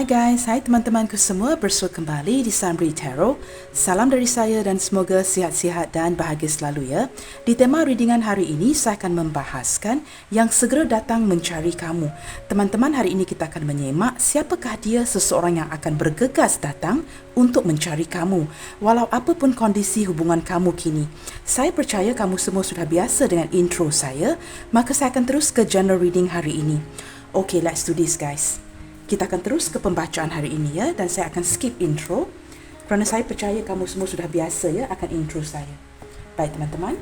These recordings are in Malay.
Hai guys, hai teman-temanku semua, bersua kembali di Sunbreeze Tarot. Salam dari saya dan semoga sihat-sihat dan bahagia selalu ya. Di tema readingan hari ini, saya akan membahaskan yang segera datang mencari kamu. Teman-teman, hari ini kita akan menyemak siapakah dia seseorang yang akan bergegas datang untuk mencari kamu. Walau apapun kondisi hubungan kamu kini. Saya percaya kamu semua sudah biasa dengan intro saya, maka saya akan terus ke general reading hari ini. Okay, let's do this guys. Kita akan terus ke pembacaan hari ini ya, dan saya akan skip intro kerana saya percaya kamu semua sudah biasa ya akan intro saya. Baik teman-teman,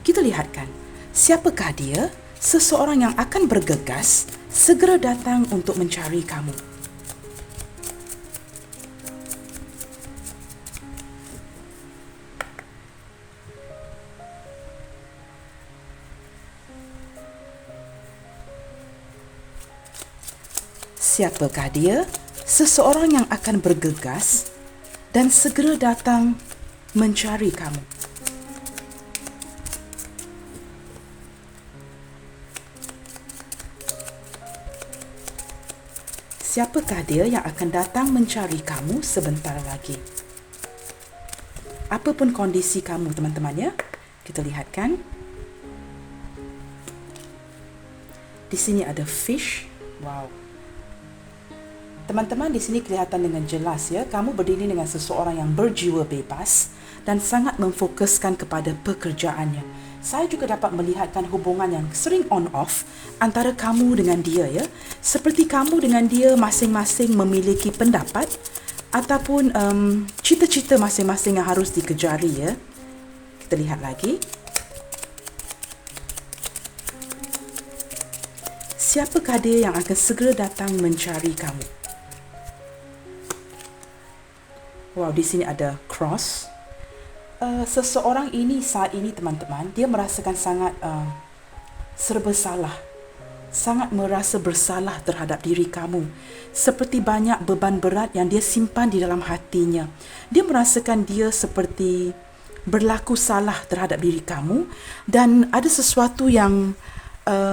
kita lihatkan siapakah dia seseorang yang akan bergegas segera datang untuk mencari kamu. Siapakah dia? Seseorang yang akan bergegas dan segera datang mencari kamu. Siapakah dia yang akan datang mencari kamu sebentar lagi? Apapun kondisi kamu teman-teman ya, kita lihatkan. Di sini ada fish. Wow. Teman-teman, di sini kelihatan dengan jelas ya, kamu berdiri dengan seseorang yang berjiwa bebas dan sangat memfokuskan kepada pekerjaannya. Saya juga dapat melihatkan hubungan yang sering on-off antara kamu dengan dia ya. Seperti kamu dengan dia masing-masing memiliki pendapat ataupun cita-cita masing-masing yang harus dikejari ya. Kita lihat lagi. Siapakah dia yang akan segera datang mencari kamu? Wow, di sini ada cross. Seseorang ini saat ini teman-teman, dia merasakan sangat serba salah. Sangat merasa bersalah terhadap diri kamu. Seperti banyak beban berat yang dia simpan di dalam hatinya. Dia merasakan dia seperti berlaku salah terhadap diri kamu. Dan ada sesuatu yang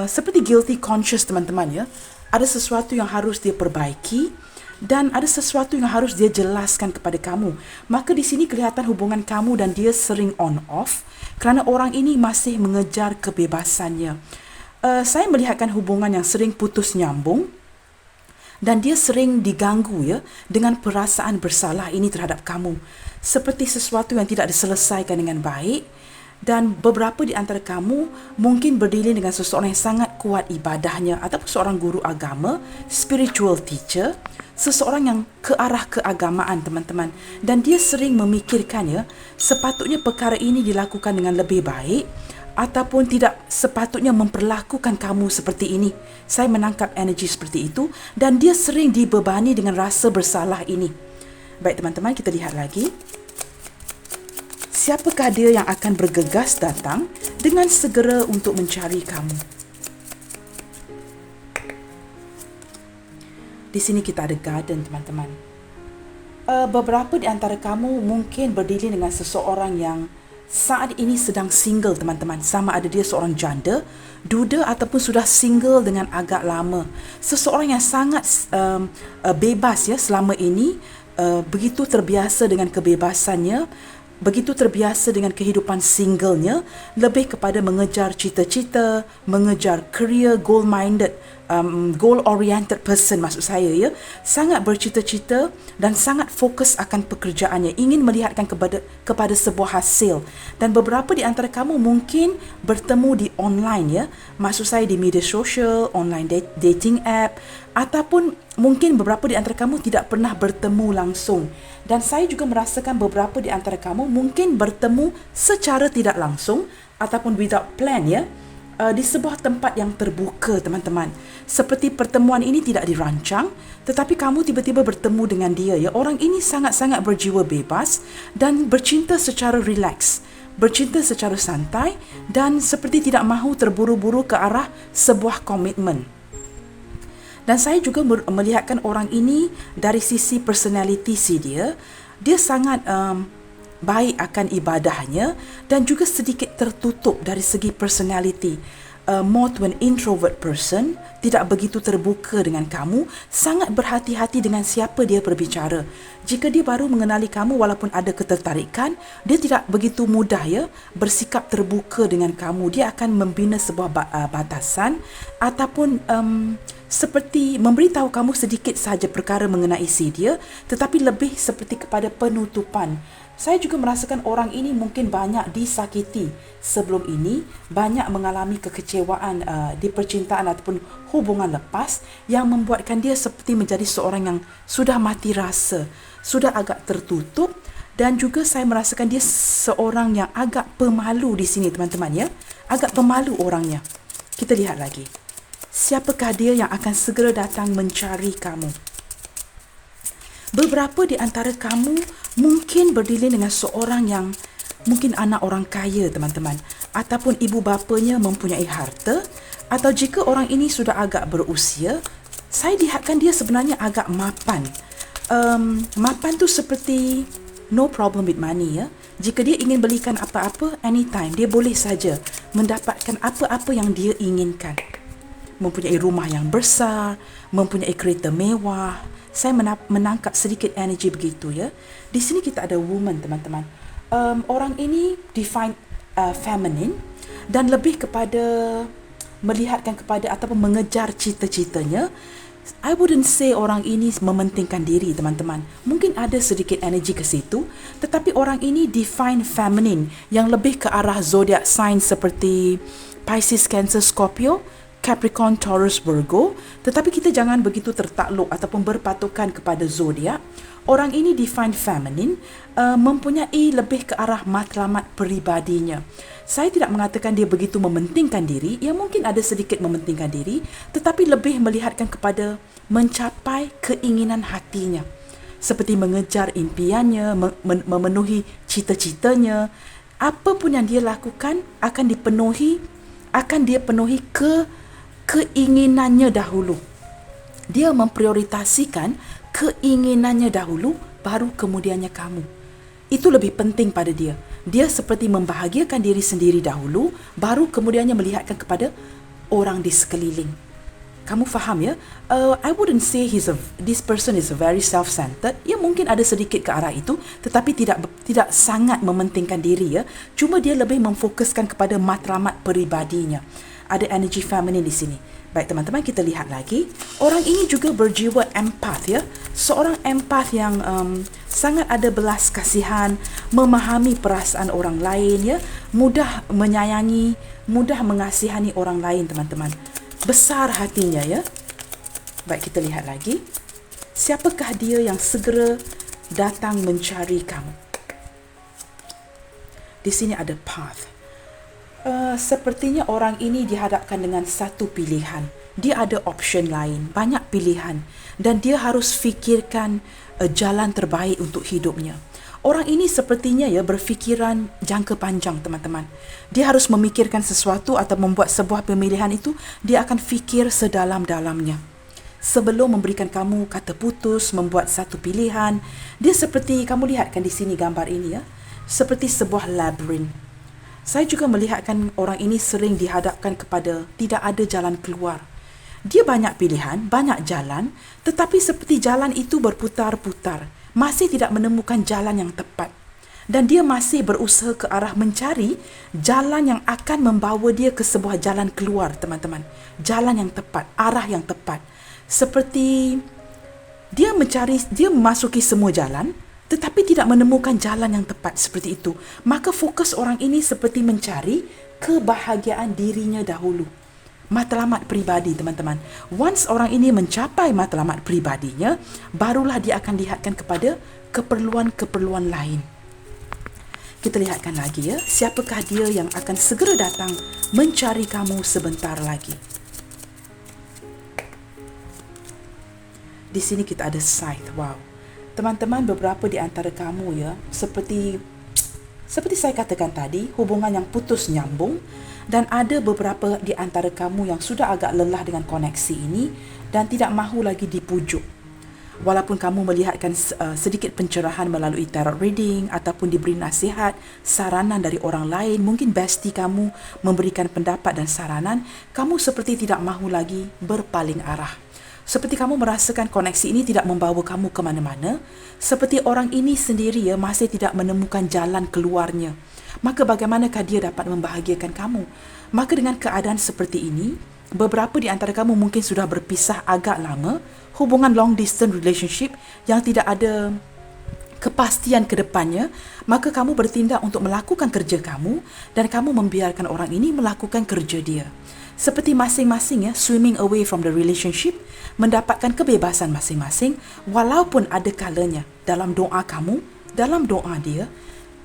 seperti guilty conscious teman-teman ya. Ada sesuatu yang harus dia perbaiki. Dan ada sesuatu yang harus dia jelaskan kepada kamu. Maka di sini kelihatan hubungan kamu dan dia sering on-off kerana orang ini masih mengejar kebebasannya. Saya melihatkan hubungan yang sering putus nyambung dan dia sering diganggu ya dengan perasaan bersalah ini terhadap kamu. Seperti sesuatu yang tidak diselesaikan dengan baik. Dan beberapa di antara kamu mungkin berdiri dengan seseorang yang sangat kuat ibadahnya ataupun seorang guru agama, spiritual teacher, seseorang yang ke arah keagamaan teman-teman. Dan dia sering memikirkan ya, sepatutnya perkara ini dilakukan dengan lebih baik ataupun tidak sepatutnya memperlakukan kamu seperti ini. Saya menangkap energi seperti itu dan dia sering dibebani dengan rasa bersalah ini. Baik teman-teman, kita lihat lagi. Siapakah dia yang akan bergegas datang dengan segera untuk mencari kamu? Di sini kita ada garden, teman-teman. Beberapa di antara kamu mungkin berdiri dengan seseorang yang saat ini sedang single, teman-teman. Sama ada dia seorang janda, duda ataupun sudah single dengan agak lama. Seseorang yang sangat bebas ya selama ini, begitu terbiasa dengan kebebasannya, begitu terbiasa dengan kehidupan singlenya, lebih kepada mengejar cita-cita, mengejar career, goal-minded, goal-oriented person maksud saya ya. Sangat bercita-cita dan sangat fokus akan pekerjaannya, ingin melihatkan kepada sebuah hasil. Dan beberapa di antara kamu mungkin bertemu di online ya. Maksud saya di media sosial, online dating app, ataupun mungkin beberapa di antara kamu tidak pernah bertemu langsung. Dan saya juga merasakan beberapa di antara kamu mungkin bertemu secara tidak langsung ataupun without plan ya, di sebuah tempat yang terbuka teman-teman. Seperti pertemuan ini tidak dirancang, tetapi kamu tiba-tiba bertemu dengan dia ya. Orang ini sangat-sangat berjiwa bebas dan bercinta secara rileks, bercinta secara santai dan seperti tidak mahu terburu-buru ke arah sebuah komitmen. Dan saya juga melihatkan orang ini dari sisi personality dia. Dia sangat baik akan ibadahnya dan juga sedikit tertutup dari segi personality. more to an introvert person, tidak begitu terbuka dengan kamu, sangat berhati-hati dengan siapa dia berbicara. Jika dia baru mengenali kamu walaupun ada ketertarikan, dia tidak begitu mudah bersikap terbuka dengan kamu. Dia akan membina sebuah batasan ataupun seperti memberitahu kamu sedikit sahaja perkara mengenai si dia, tetapi lebih seperti kepada penutupan. Saya juga merasakan orang ini mungkin banyak disakiti sebelum ini, banyak mengalami kekecewaan di percintaan ataupun hubungan lepas yang membuatkan dia seperti menjadi seorang yang sudah mati rasa, sudah agak tertutup, dan juga saya merasakan dia seorang yang agak pemalu di sini teman-teman agak pemalu orangnya. Kita lihat lagi. Siapakah dia yang akan segera datang mencari kamu? Beberapa di antara kamu mungkin berdilin dengan seorang yang mungkin anak orang kaya teman-teman, ataupun ibu bapanya mempunyai harta, atau jika orang ini sudah agak berusia, saya lihatkan dia sebenarnya agak mapan. Mapan tu seperti no problem with money Jika dia ingin belikan apa-apa, anytime dia boleh saja mendapatkan apa-apa yang dia inginkan. Mempunyai rumah yang besar, mempunyai kereta mewah. Saya menangkap sedikit energi begitu Di sini kita ada woman teman-teman. Orang ini define feminine dan lebih kepada melihatkan kepada ataupun mengejar cita-citanya. I wouldn't say orang ini mementingkan diri teman-teman. Mungkin ada sedikit energi ke situ, tetapi orang ini define feminine yang lebih ke arah zodiac sign seperti Pisces, Cancer, Scorpio, Capricorn, Taurus, Virgo. Tetapi kita jangan begitu tertakluk ataupun berpatokan kepada zodiak. Orang ini define feminine, mempunyai lebih ke arah matlamat peribadinya. Saya tidak mengatakan dia begitu mementingkan diri. Ya mungkin ada sedikit mementingkan diri, tetapi lebih melihatkan kepada mencapai keinginan hatinya. Seperti mengejar impiannya, memenuhi cita-citanya. Apa pun yang dia lakukan akan dia penuhi keinginannya dahulu. Dia memprioritaskan keinginannya dahulu, baru kemudiannya kamu. Itu lebih penting pada dia. Dia seperti membahagiakan diri sendiri dahulu, baru kemudiannya melihatkan kepada orang di sekeliling. Kamu faham I wouldn't say this person is very self-centered. Ya mungkin ada sedikit ke arah itu, tetapi tidak sangat mementingkan diri Cuma dia lebih memfokuskan kepada matlamat peribadinya. Ada energi feminin di sini. Baik teman-teman, kita lihat lagi. Orang ini juga berjiwa empath Seorang empath yang sangat ada belas kasihan, memahami perasaan orang lain mudah menyayangi, mudah mengasihani orang lain teman-teman. Besar hatinya Baik, kita lihat lagi. Siapakah dia yang segera datang mencari kamu? Di sini ada path. Sepertinya orang ini dihadapkan dengan satu pilihan. Dia ada option lain, banyak pilihan, dan dia harus fikirkan jalan terbaik untuk hidupnya. Orang ini sepertinya berfikiran jangka panjang teman-teman. Dia harus memikirkan sesuatu atau membuat sebuah pemilihan itu, dia akan fikir sedalam-dalamnya. Sebelum memberikan kamu kata putus, membuat satu pilihan, dia seperti kamu lihatkan di sini gambar ini seperti sebuah labyrinth. Saya juga melihatkan orang ini sering dihadapkan kepada tidak ada jalan keluar. Dia banyak pilihan, banyak jalan, tetapi seperti jalan itu berputar-putar, masih tidak menemukan jalan yang tepat. Dan dia masih berusaha ke arah mencari jalan yang akan membawa dia ke sebuah jalan keluar, teman-teman. Jalan yang tepat, arah yang tepat. Seperti dia memasuki semua jalan, tetapi tidak menemukan jalan yang tepat seperti itu. Maka fokus orang ini seperti mencari kebahagiaan dirinya dahulu. Matlamat peribadi teman-teman. Once orang ini mencapai matlamat peribadinya, barulah dia akan lihatkan kepada keperluan-keperluan lain. Kita lihatkan lagi siapakah dia yang akan segera datang mencari kamu sebentar lagi. Di sini kita ada Scythe. Wow. Teman-teman, beberapa di antara kamu seperti saya katakan tadi, hubungan yang putus nyambung, dan ada beberapa di antara kamu yang sudah agak lelah dengan koneksi ini dan tidak mahu lagi dipujuk. Walaupun kamu melihatkan sedikit pencerahan melalui tarot reading ataupun diberi nasihat, saranan dari orang lain, mungkin bestie kamu memberikan pendapat dan saranan, kamu seperti tidak mahu lagi berpaling arah. Seperti kamu merasakan koneksi ini tidak membawa kamu ke mana-mana, seperti orang ini sendiri masih tidak menemukan jalan keluarnya. Maka bagaimanakah dia dapat membahagiakan kamu? Maka dengan keadaan seperti ini, beberapa di antara kamu mungkin sudah berpisah agak lama, hubungan long distance relationship yang tidak ada kepastian ke depannya, maka kamu bertindak untuk melakukan kerja kamu dan kamu membiarkan orang ini melakukan kerja dia. Seperti masing-masing swimming away from the relationship, mendapatkan kebebasan masing-masing, walaupun ada kalanya dalam doa kamu, dalam doa dia,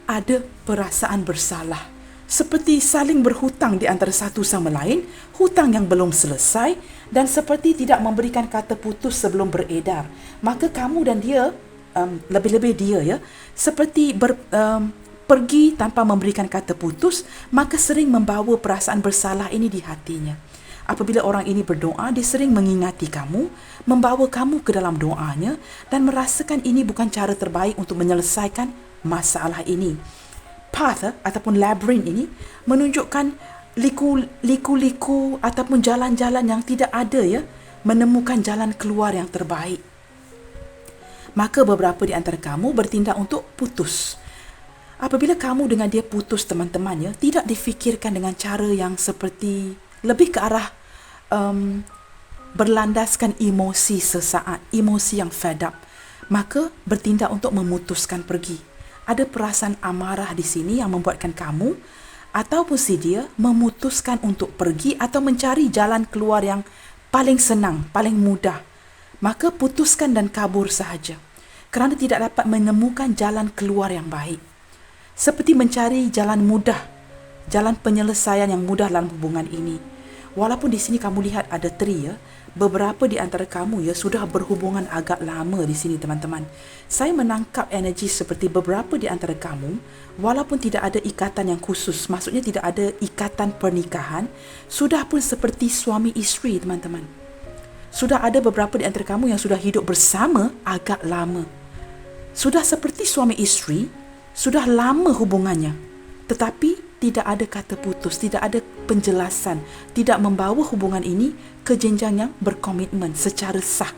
ada perasaan bersalah. Seperti saling berhutang di antara satu sama lain, hutang yang belum selesai dan seperti tidak memberikan kata putus sebelum beredar. Maka kamu dan dia, lebih-lebih dia seperti pergi tanpa memberikan kata putus, maka sering membawa perasaan bersalah ini di hatinya. Apabila orang ini berdoa, dia sering mengingati kamu, membawa kamu ke dalam doanya dan merasakan ini bukan cara terbaik untuk menyelesaikan masalah ini. Path ataupun labyrinth ini menunjukkan liku-liku ataupun jalan-jalan yang tidak ada menemukan jalan keluar yang terbaik. Maka beberapa di antara kamu bertindak untuk putus. Apabila kamu dengan dia putus teman-teman tidak difikirkan dengan cara yang seperti lebih ke arah berlandaskan emosi sesaat, emosi yang fed up, maka bertindak untuk memutuskan pergi. Ada perasaan amarah di sini yang membuatkan kamu ataupun si dia memutuskan untuk pergi atau mencari jalan keluar yang paling senang, paling mudah. Maka putuskan dan kabur sahaja kerana tidak dapat menemukan jalan keluar yang baik. Seperti mencari jalan mudah, jalan penyelesaian yang mudah dalam hubungan ini. Walaupun di sini kamu lihat ada 3 beberapa di antara kamu sudah berhubungan agak lama di sini teman-teman. Saya menangkap energi seperti beberapa di antara kamu, walaupun tidak ada ikatan yang khusus, maksudnya tidak ada ikatan pernikahan, sudah pun seperti suami isteri teman-teman. Sudah ada beberapa di antara kamu yang sudah hidup bersama agak lama. Sudah seperti suami isteri, sudah lama hubungannya, tetapi tidak ada kata putus, tidak ada penjelasan, tidak membawa hubungan ini ke jenjang yang berkomitmen secara sah.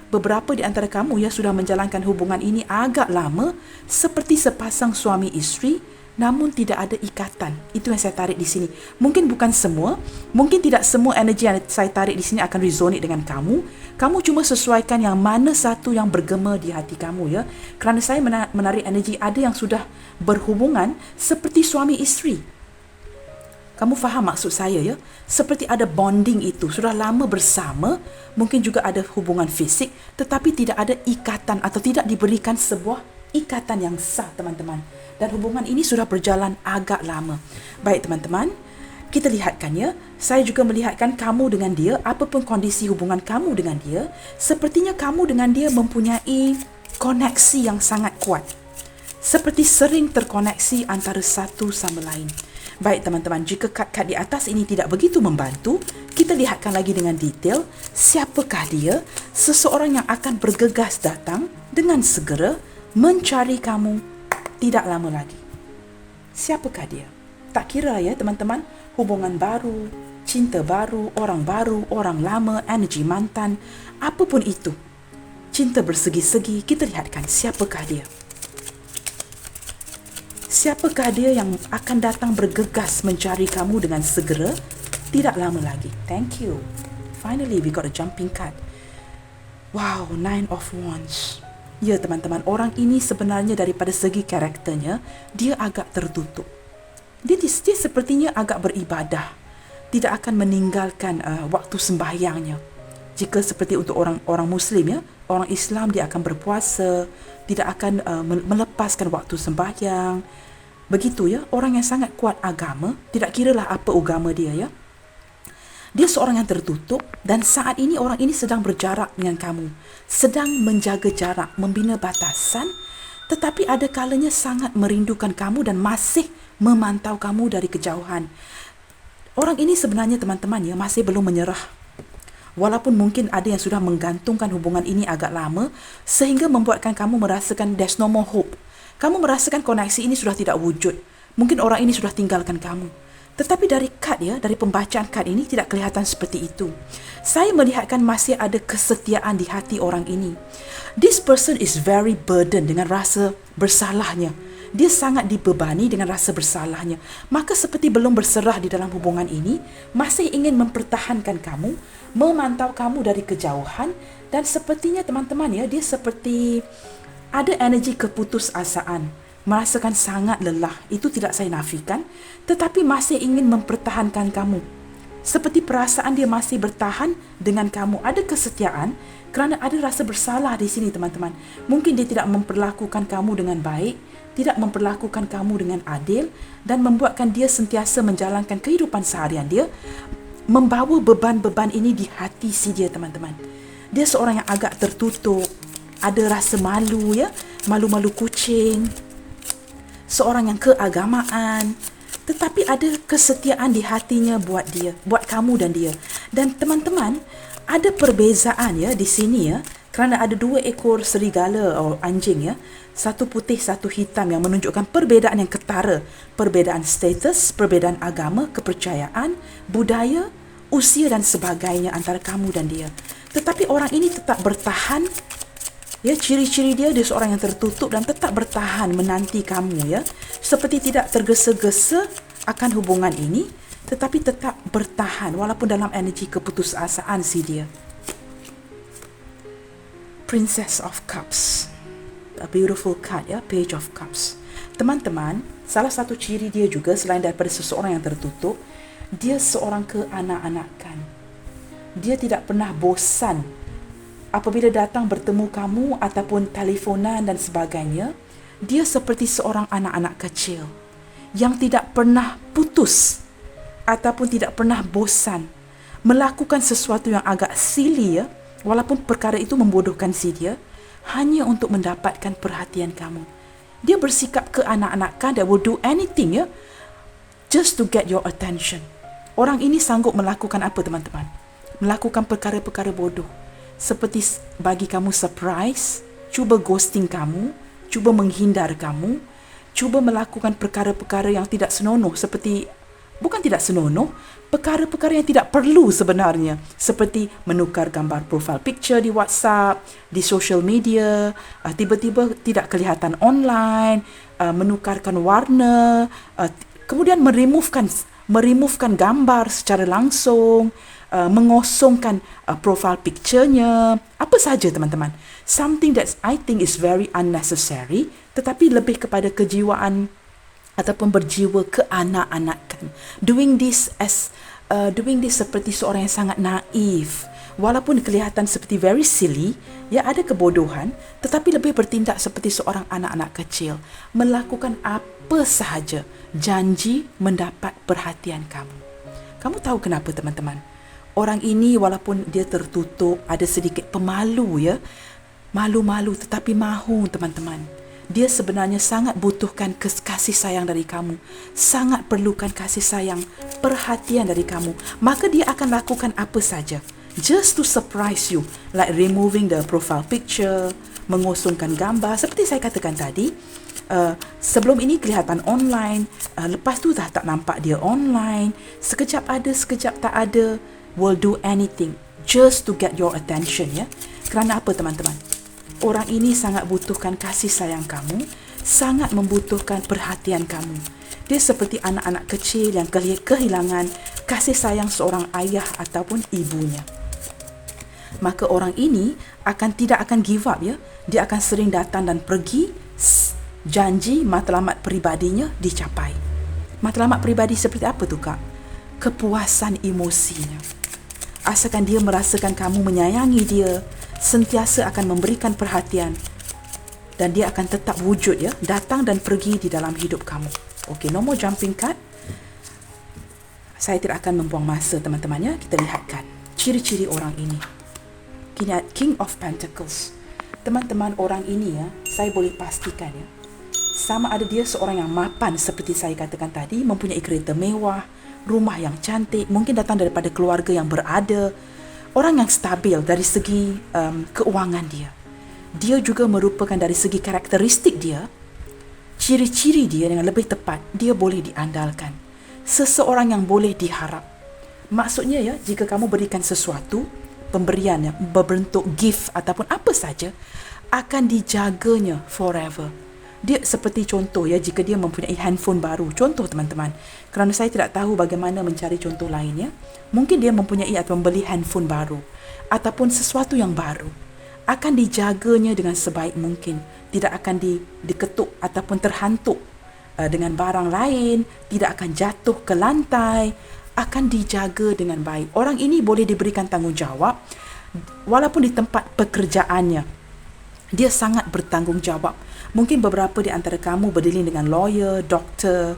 Beberapa di antara kamu sudah menjalankan hubungan ini agak lama, seperti sepasang suami isteri, namun tidak ada ikatan. Itu yang saya tarik di sini. Mungkin bukan semua, mungkin tidak semua energi yang saya tarik di sini akan resonate dengan kamu. Kamu cuma sesuaikan yang mana satu yang bergema di hati kamu Kerana saya menarik energi ada yang sudah berhubungan seperti suami isteri. Kamu faham maksud saya Seperti ada bonding itu, sudah lama bersama, mungkin juga ada hubungan fisik, tetapi tidak ada ikatan atau tidak diberikan sebuah ikatan yang sah teman-teman. Dan hubungan ini sudah berjalan agak lama. Baik teman-teman, kita lihatkan saya juga melihatkan kamu dengan dia, apapun kondisi hubungan kamu dengan dia, sepertinya kamu dengan dia mempunyai koneksi yang sangat kuat. Seperti sering terkoneksi antara satu sama lain. Baik teman-teman, jika kad-kad di atas ini tidak begitu membantu, kita lihatkan lagi dengan detail, siapakah dia? Seseorang yang akan bergegas datang dengan segera mencari kamu tidak lama lagi. Siapakah dia? Tak kira teman-teman, hubungan baru, cinta baru, orang lama, energi mantan, apapun itu. Cinta bersegi-segi, kita lihatkan siapakah dia. Siapakah dia yang akan datang bergegas mencari kamu dengan segera, tidak lama lagi. Thank you. Finally, we got a jumping card. Wow, 9 of Wands. Ya teman-teman, orang ini sebenarnya daripada segi karakternya, dia agak tertutup. Dia sepertinya agak beribadah. Tidak akan meninggalkan waktu sembahyangnya. Jika seperti untuk orang Muslim orang Islam dia akan berpuasa, tidak akan melepaskan waktu sembahyang. Begitu orang yang sangat kuat agama, tidak kiralah apa agama dia Dia seorang yang tertutup dan saat ini orang ini sedang berjarak dengan kamu. Sedang menjaga jarak, membina batasan, tetapi ada kalanya sangat merindukan kamu dan masih memantau kamu dari kejauhan. Orang ini sebenarnya teman-teman masih belum menyerah. Walaupun mungkin ada yang sudah menggantungkan hubungan ini agak lama sehingga membuatkan kamu merasakan there's no more hope. Kamu merasakan koneksi ini sudah tidak wujud. Mungkin orang ini sudah tinggalkan kamu. Tetapi dari dari pembacaan kad ini tidak kelihatan seperti itu. Saya melihatkan masih ada kesetiaan di hati orang ini. This person is very burdened dengan rasa bersalahnya. Dia sangat dibebani dengan rasa bersalahnya. Maka seperti belum berserah di dalam hubungan ini, masih ingin mempertahankan kamu, memantau kamu dari kejauhan, dan sepertinya teman-teman dia seperti ada energi keputusasaan, merasakan sangat lelah. Itu tidak saya nafikan, tetapi masih ingin mempertahankan kamu. Seperti perasaan dia masih bertahan dengan kamu. Ada kesetiaan kerana ada rasa bersalah di sini teman-teman. Mungkin dia tidak memperlakukan kamu dengan baik, tidak memperlakukan kamu dengan adil, dan membuatkan dia sentiasa menjalankan kehidupan seharian dia, membawa beban-beban ini di hati si dia teman-teman. Dia seorang yang agak tertutup, ada rasa malu malu-malu kucing, seorang yang keagamaan, tetapi ada kesetiaan di hatinya buat dia, buat kamu dan dia. Dan teman-teman, ada perbezaan di sini kerana ada 2 ekor serigala atau anjing satu putih, satu hitam yang menunjukkan perbezaan yang ketara, perbezaan status, perbezaan agama, kepercayaan, budaya, usia dan sebagainya antara kamu dan dia. Tetapi orang ini tetap bertahan. Ciri-ciri dia seorang yang tertutup dan tetap bertahan menanti kamu seperti tidak tergesa-gesa akan hubungan ini, tetapi tetap bertahan walaupun dalam energi keputusasaan si dia. Princess of Cups, a beautiful card Page of Cups. Teman-teman, salah satu ciri dia juga selain daripada seseorang yang tertutup, dia seorang keanak-anakan. Dia tidak pernah bosan apabila datang bertemu kamu ataupun telefonan dan sebagainya. Dia seperti seorang anak-anak kecil yang tidak pernah putus ataupun tidak pernah bosan melakukan sesuatu yang agak silly walaupun perkara itu membodohkan si dia, hanya untuk mendapatkan perhatian kamu. Dia bersikap keanak-anakan, dia will do anything just to get your attention. Orang ini sanggup melakukan apa teman-teman? Melakukan perkara-perkara bodoh, seperti bagi kamu surprise, cuba ghosting kamu, cuba menghindar kamu, cuba melakukan perkara-perkara yang tidak senonoh, bukan tidak senonoh, perkara-perkara yang tidak perlu sebenarnya, seperti menukar gambar profile picture di WhatsApp, di social media, tiba-tiba tidak kelihatan online, menukarkan warna, kemudian meremovekan gambar secara langsung, mengosongkan profile picture-nya, apa saja teman-teman. Something that I think is very unnecessary, tetapi lebih kepada kejiwaan ataupun berjiwa keanak-anakan. Doing this seperti seorang yang sangat naif. Walaupun kelihatan seperti very silly, ada kebodohan, tetapi lebih bertindak seperti seorang anak-anak kecil, melakukan apa sahaja, janji mendapat perhatian kamu. Kamu tahu kenapa teman-teman? Orang ini walaupun dia tertutup, ada sedikit pemalu malu-malu, tetapi mahu teman-teman. Dia sebenarnya sangat butuhkan kasih sayang dari kamu, sangat perlukan kasih sayang, perhatian dari kamu. Maka dia akan lakukan apa saja just to surprise you, like removing the profile picture, mengosongkan gambar seperti saya katakan tadi. Sebelum ini kelihatan online, lepas tu dah tak nampak dia online, sekejap ada, sekejap tak ada. Will do anything just to get your attention Kerana apa teman-teman? Orang ini sangat butuhkan kasih sayang kamu, sangat membutuhkan perhatian kamu. Dia seperti anak-anak kecil yang kehilangan kasih sayang seorang ayah ataupun ibunya. Maka orang ini tidak akan give up Dia akan sering datang dan pergi, janji matlamat peribadinya dicapai. Matlamat peribadi seperti apa tu kak? Kepuasan emosinya. Asalkan dia merasakan kamu menyayangi dia, sentiasa akan memberikan perhatian, dan dia akan tetap wujud datang dan pergi di dalam hidup kamu. Okey, no more jumping card. Saya tidak akan membuang masa teman-teman kita lihatkan ciri-ciri orang ini. King of Pentacles. Teman-teman, orang ini saya boleh pastikan sama ada dia seorang yang mapan seperti saya katakan tadi, mempunyai kereta mewah, rumah yang cantik, mungkin datang daripada keluarga yang berada, Orang yang stabil dari segi keuangan dia. Dia juga merupakan dari segi karakteristik dia, ciri-ciri dia dengan lebih tepat, dia boleh diandalkan. Seseorang yang boleh diharap. Maksudnya ya, jika kamu berikan sesuatu, pemberian yang berbentuk gift ataupun apa saja, akan dijaganya forever. Dia seperti contoh ya, jika dia mempunyai handphone baru. Contoh teman-teman, kerana saya tidak tahu bagaimana mencari contoh lainnya. Mungkin dia mempunyai atau membeli handphone baru ataupun sesuatu yang baru. Akan dijaganya dengan sebaik mungkin. Tidak akan diketuk ataupun terhantuk dengan barang lain. Tidak akan jatuh ke lantai. Akan dijaga dengan baik. Orang ini boleh diberikan tanggungjawab walaupun di tempat pekerjaannya. Dia sangat bertanggungjawab. Mungkin beberapa di antara kamu berdilin dengan lawyer, doktor,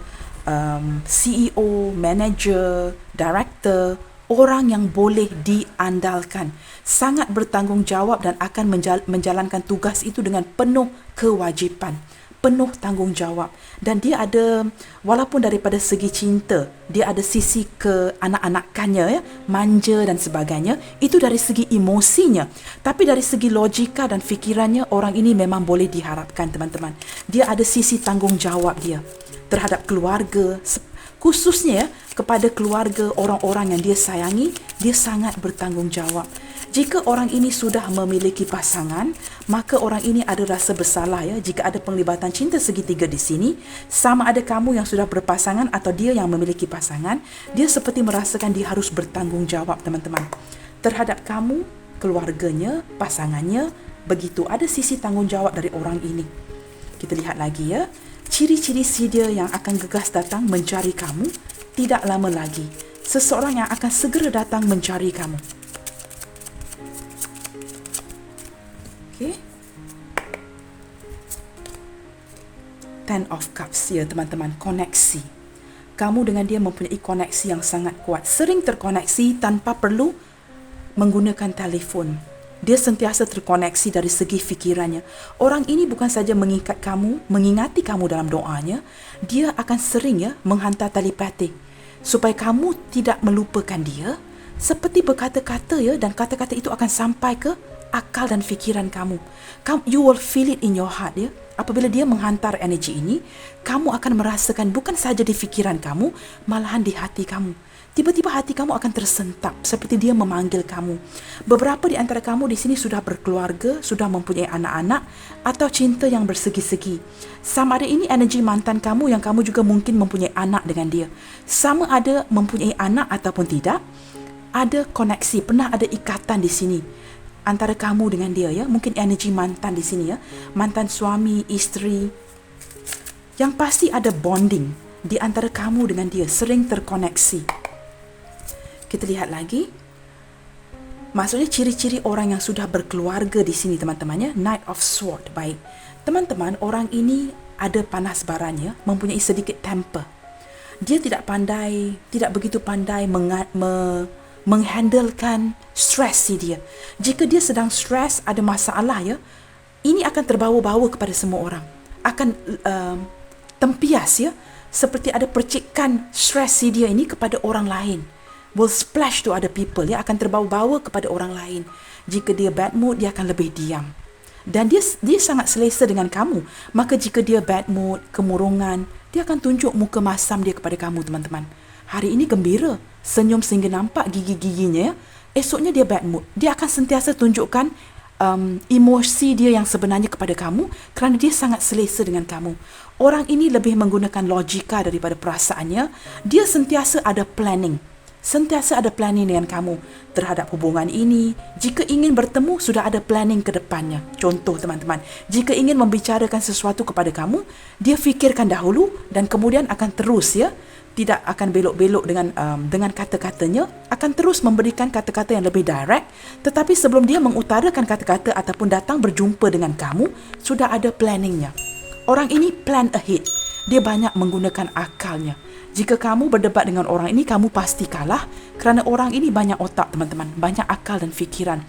CEO, manager, director, orang yang boleh diandalkan, sangat bertanggungjawab dan akan menjalankan tugas itu dengan penuh kewajipan, penuh tanggungjawab. Dan dia ada, walaupun daripada segi cinta, dia ada sisi ke anak-anakannya, ya, manja dan sebagainya, itu dari segi emosinya. Tapi dari segi logika dan fikirannya, orang ini memang boleh diharapkan, teman-teman. Dia ada sisi tanggungjawab dia terhadap keluarga, khususnya ya, kepada keluarga, orang-orang yang dia sayangi. Dia sangat bertanggungjawab. Jika orang ini sudah memiliki pasangan, maka orang ini ada rasa bersalah ya. Jika ada penglibatan cinta segitiga di sini, sama ada kamu yang sudah berpasangan atau dia yang memiliki pasangan, dia seperti merasakan dia harus bertanggungjawab, teman-teman, terhadap kamu, keluarganya, pasangannya. Begitu, ada sisi tanggungjawab dari orang ini. Kita lihat lagi ya. Ciri-ciri si dia yang akan gegas datang mencari kamu tidak lama lagi. Seseorang yang akan segera datang mencari kamu. Okay. Ten of Cups ya teman-teman, koneksi. Kamu dengan dia mempunyai koneksi yang sangat kuat. Sering terkoneksi tanpa perlu menggunakan telefon. Dia sentiasa terkoneksi dari segi fikirannya. Orang ini bukan saja mengingati kamu dalam doanya, dia akan sering ya menghantar telepatik supaya kamu tidak melupakan dia, seperti berkata-kata ya, dan kata-kata itu akan sampai ke akal dan fikiran kamu. You will feel it in your heart ya. Apabila dia menghantar energi ini, kamu akan merasakan bukan saja di fikiran kamu, malahan di hati kamu. Tiba-tiba hati kamu akan tersentap seperti dia memanggil kamu. Beberapa di antara kamu di sini sudah berkeluarga, sudah mempunyai anak-anak atau cinta yang bersegi-segi. Sama ada ini energi mantan kamu yang kamu juga mungkin mempunyai anak dengan dia. Sama ada mempunyai anak ataupun tidak, ada koneksi, pernah ada ikatan di sini antara kamu dengan dia ya. Mungkin energi mantan di sini ya. Mantan suami, isteri. Yang pasti ada bonding di antara kamu dengan dia, sering terkoneksi. Kita lihat lagi. Maksudnya ciri-ciri orang yang sudah berkeluarga di sini teman-teman ya. Knight of Sword. Baik. Teman-teman, orang ini ada panas barannya, mempunyai sedikit temper. Dia tidak begitu pandai menghandlekan stres dia. Jika dia sedang stres, ada masalah ya, ini akan terbawa-bawa kepada semua orang. Akan tempias ya, seperti ada percikan stres dia ini kepada orang lain. Will splash to other people ya, akan terbawa-bawa kepada orang lain. Jika dia bad mood, dia akan lebih diam. Dan dia sangat selesa dengan kamu. Maka jika dia bad mood, kemurungan, dia akan tunjuk muka masam dia kepada kamu, teman-teman. Hari ini gembira, senyum sehingga nampak gigi-giginya ya. Esoknya dia bad mood. Dia akan sentiasa tunjukkan emosi dia yang sebenarnya kepada kamu kerana dia sangat selesa dengan kamu. Orang ini lebih menggunakan logika daripada perasaannya. Dia sentiasa ada planning. Sentiasa ada planning dengan kamu terhadap hubungan ini. Jika ingin bertemu, sudah ada planning ke depannya. Contoh teman-teman, jika ingin membicarakan sesuatu kepada kamu, dia fikirkan dahulu dan kemudian akan terus ya. Tidak akan belok-belok dengan kata-katanya, akan terus memberikan kata-kata yang lebih direct. Tetapi sebelum dia mengutarakan kata-kata ataupun datang berjumpa dengan kamu, sudah ada planningnya. Orang ini plan ahead. Dia banyak menggunakan akalnya. Jika kamu berdebat dengan orang ini, kamu pasti kalah kerana orang ini banyak otak, teman-teman, banyak akal dan fikiran.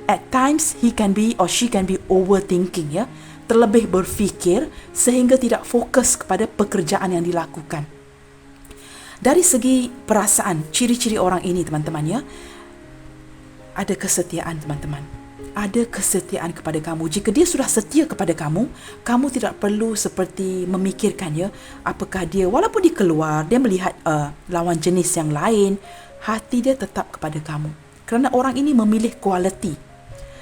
At times he can be or she can be overthinking ya, terlebih berfikir sehingga tidak fokus kepada pekerjaan yang dilakukan. Dari segi perasaan, ciri-ciri orang ini teman-teman ya, Ada kesetiaan, teman-teman. Ada kesetiaan kepada kamu. Jika dia sudah setia kepada kamu, kamu tidak perlu seperti memikirkan ya, apakah dia, walaupun dia keluar, dia melihat lawan jenis yang lain, hati dia tetap kepada kamu. Kerana orang ini memilih kualiti.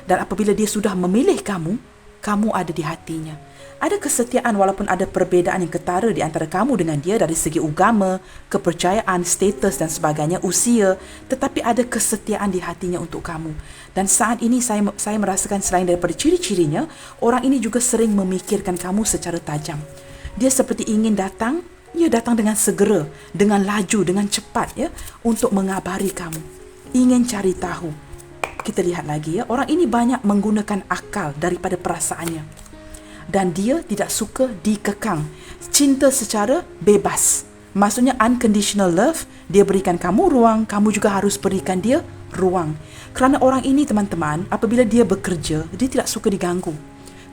Dan apabila dia sudah memilih kamu, kamu ada di hatinya. Ada kesetiaan walaupun ada perbezaan yang ketara di antara kamu dengan dia dari segi agama, kepercayaan, status dan sebagainya, usia, tetapi ada kesetiaan di hatinya untuk kamu. Dan saat ini saya merasakan selain daripada ciri-cirinya, orang ini juga sering memikirkan kamu secara tajam. Dia seperti ingin datang, ia datang dengan segera, dengan laju, dengan cepat ya, untuk mengabari kamu. Ingin cari tahu. Kita lihat lagi ya, orang ini banyak menggunakan akal daripada perasaannya. Dan dia tidak suka dikekang. Cinta secara bebas. Maksudnya unconditional love. Dia berikan kamu ruang, kamu juga harus berikan dia ruang. Kerana orang ini, teman-teman, apabila dia bekerja, dia tidak suka diganggu.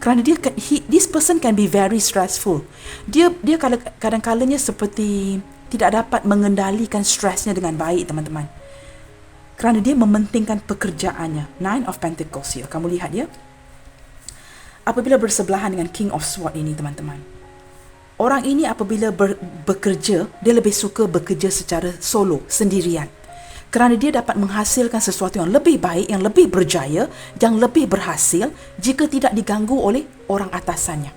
Kerana this person can be very stressful. Dia kadang-kadangnya seperti tidak dapat mengendalikan stresnya dengan baik, teman-teman. Kerana dia mementingkan pekerjaannya. Nine of Pentacles ya. Kamu lihat ya. Apabila bersebelahan dengan King of Swords ini, teman-teman. Orang ini apabila bekerja, dia lebih suka bekerja secara solo, sendirian. Kerana dia dapat menghasilkan sesuatu yang lebih baik, yang lebih berjaya, yang lebih berhasil jika tidak diganggu oleh orang atasannya.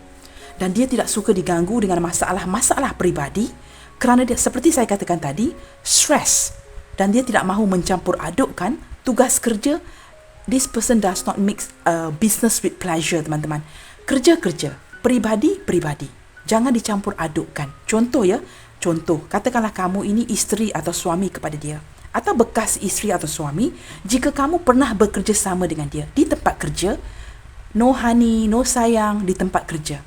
Dan dia tidak suka diganggu dengan masalah-masalah peribadi kerana dia, seperti saya katakan tadi, stres. Dan dia tidak mahu mencampur adukkan tugas kerja. This person does not mix business with pleasure, teman-teman. Kerja-kerja, peribadi-peribadi. Jangan dicampur adukkan. Contoh ya, katakanlah kamu ini isteri atau suami kepada dia. Atau bekas isteri atau suami, jika kamu pernah bekerja sama dengan dia di tempat kerja, no honey, no sayang di tempat kerja.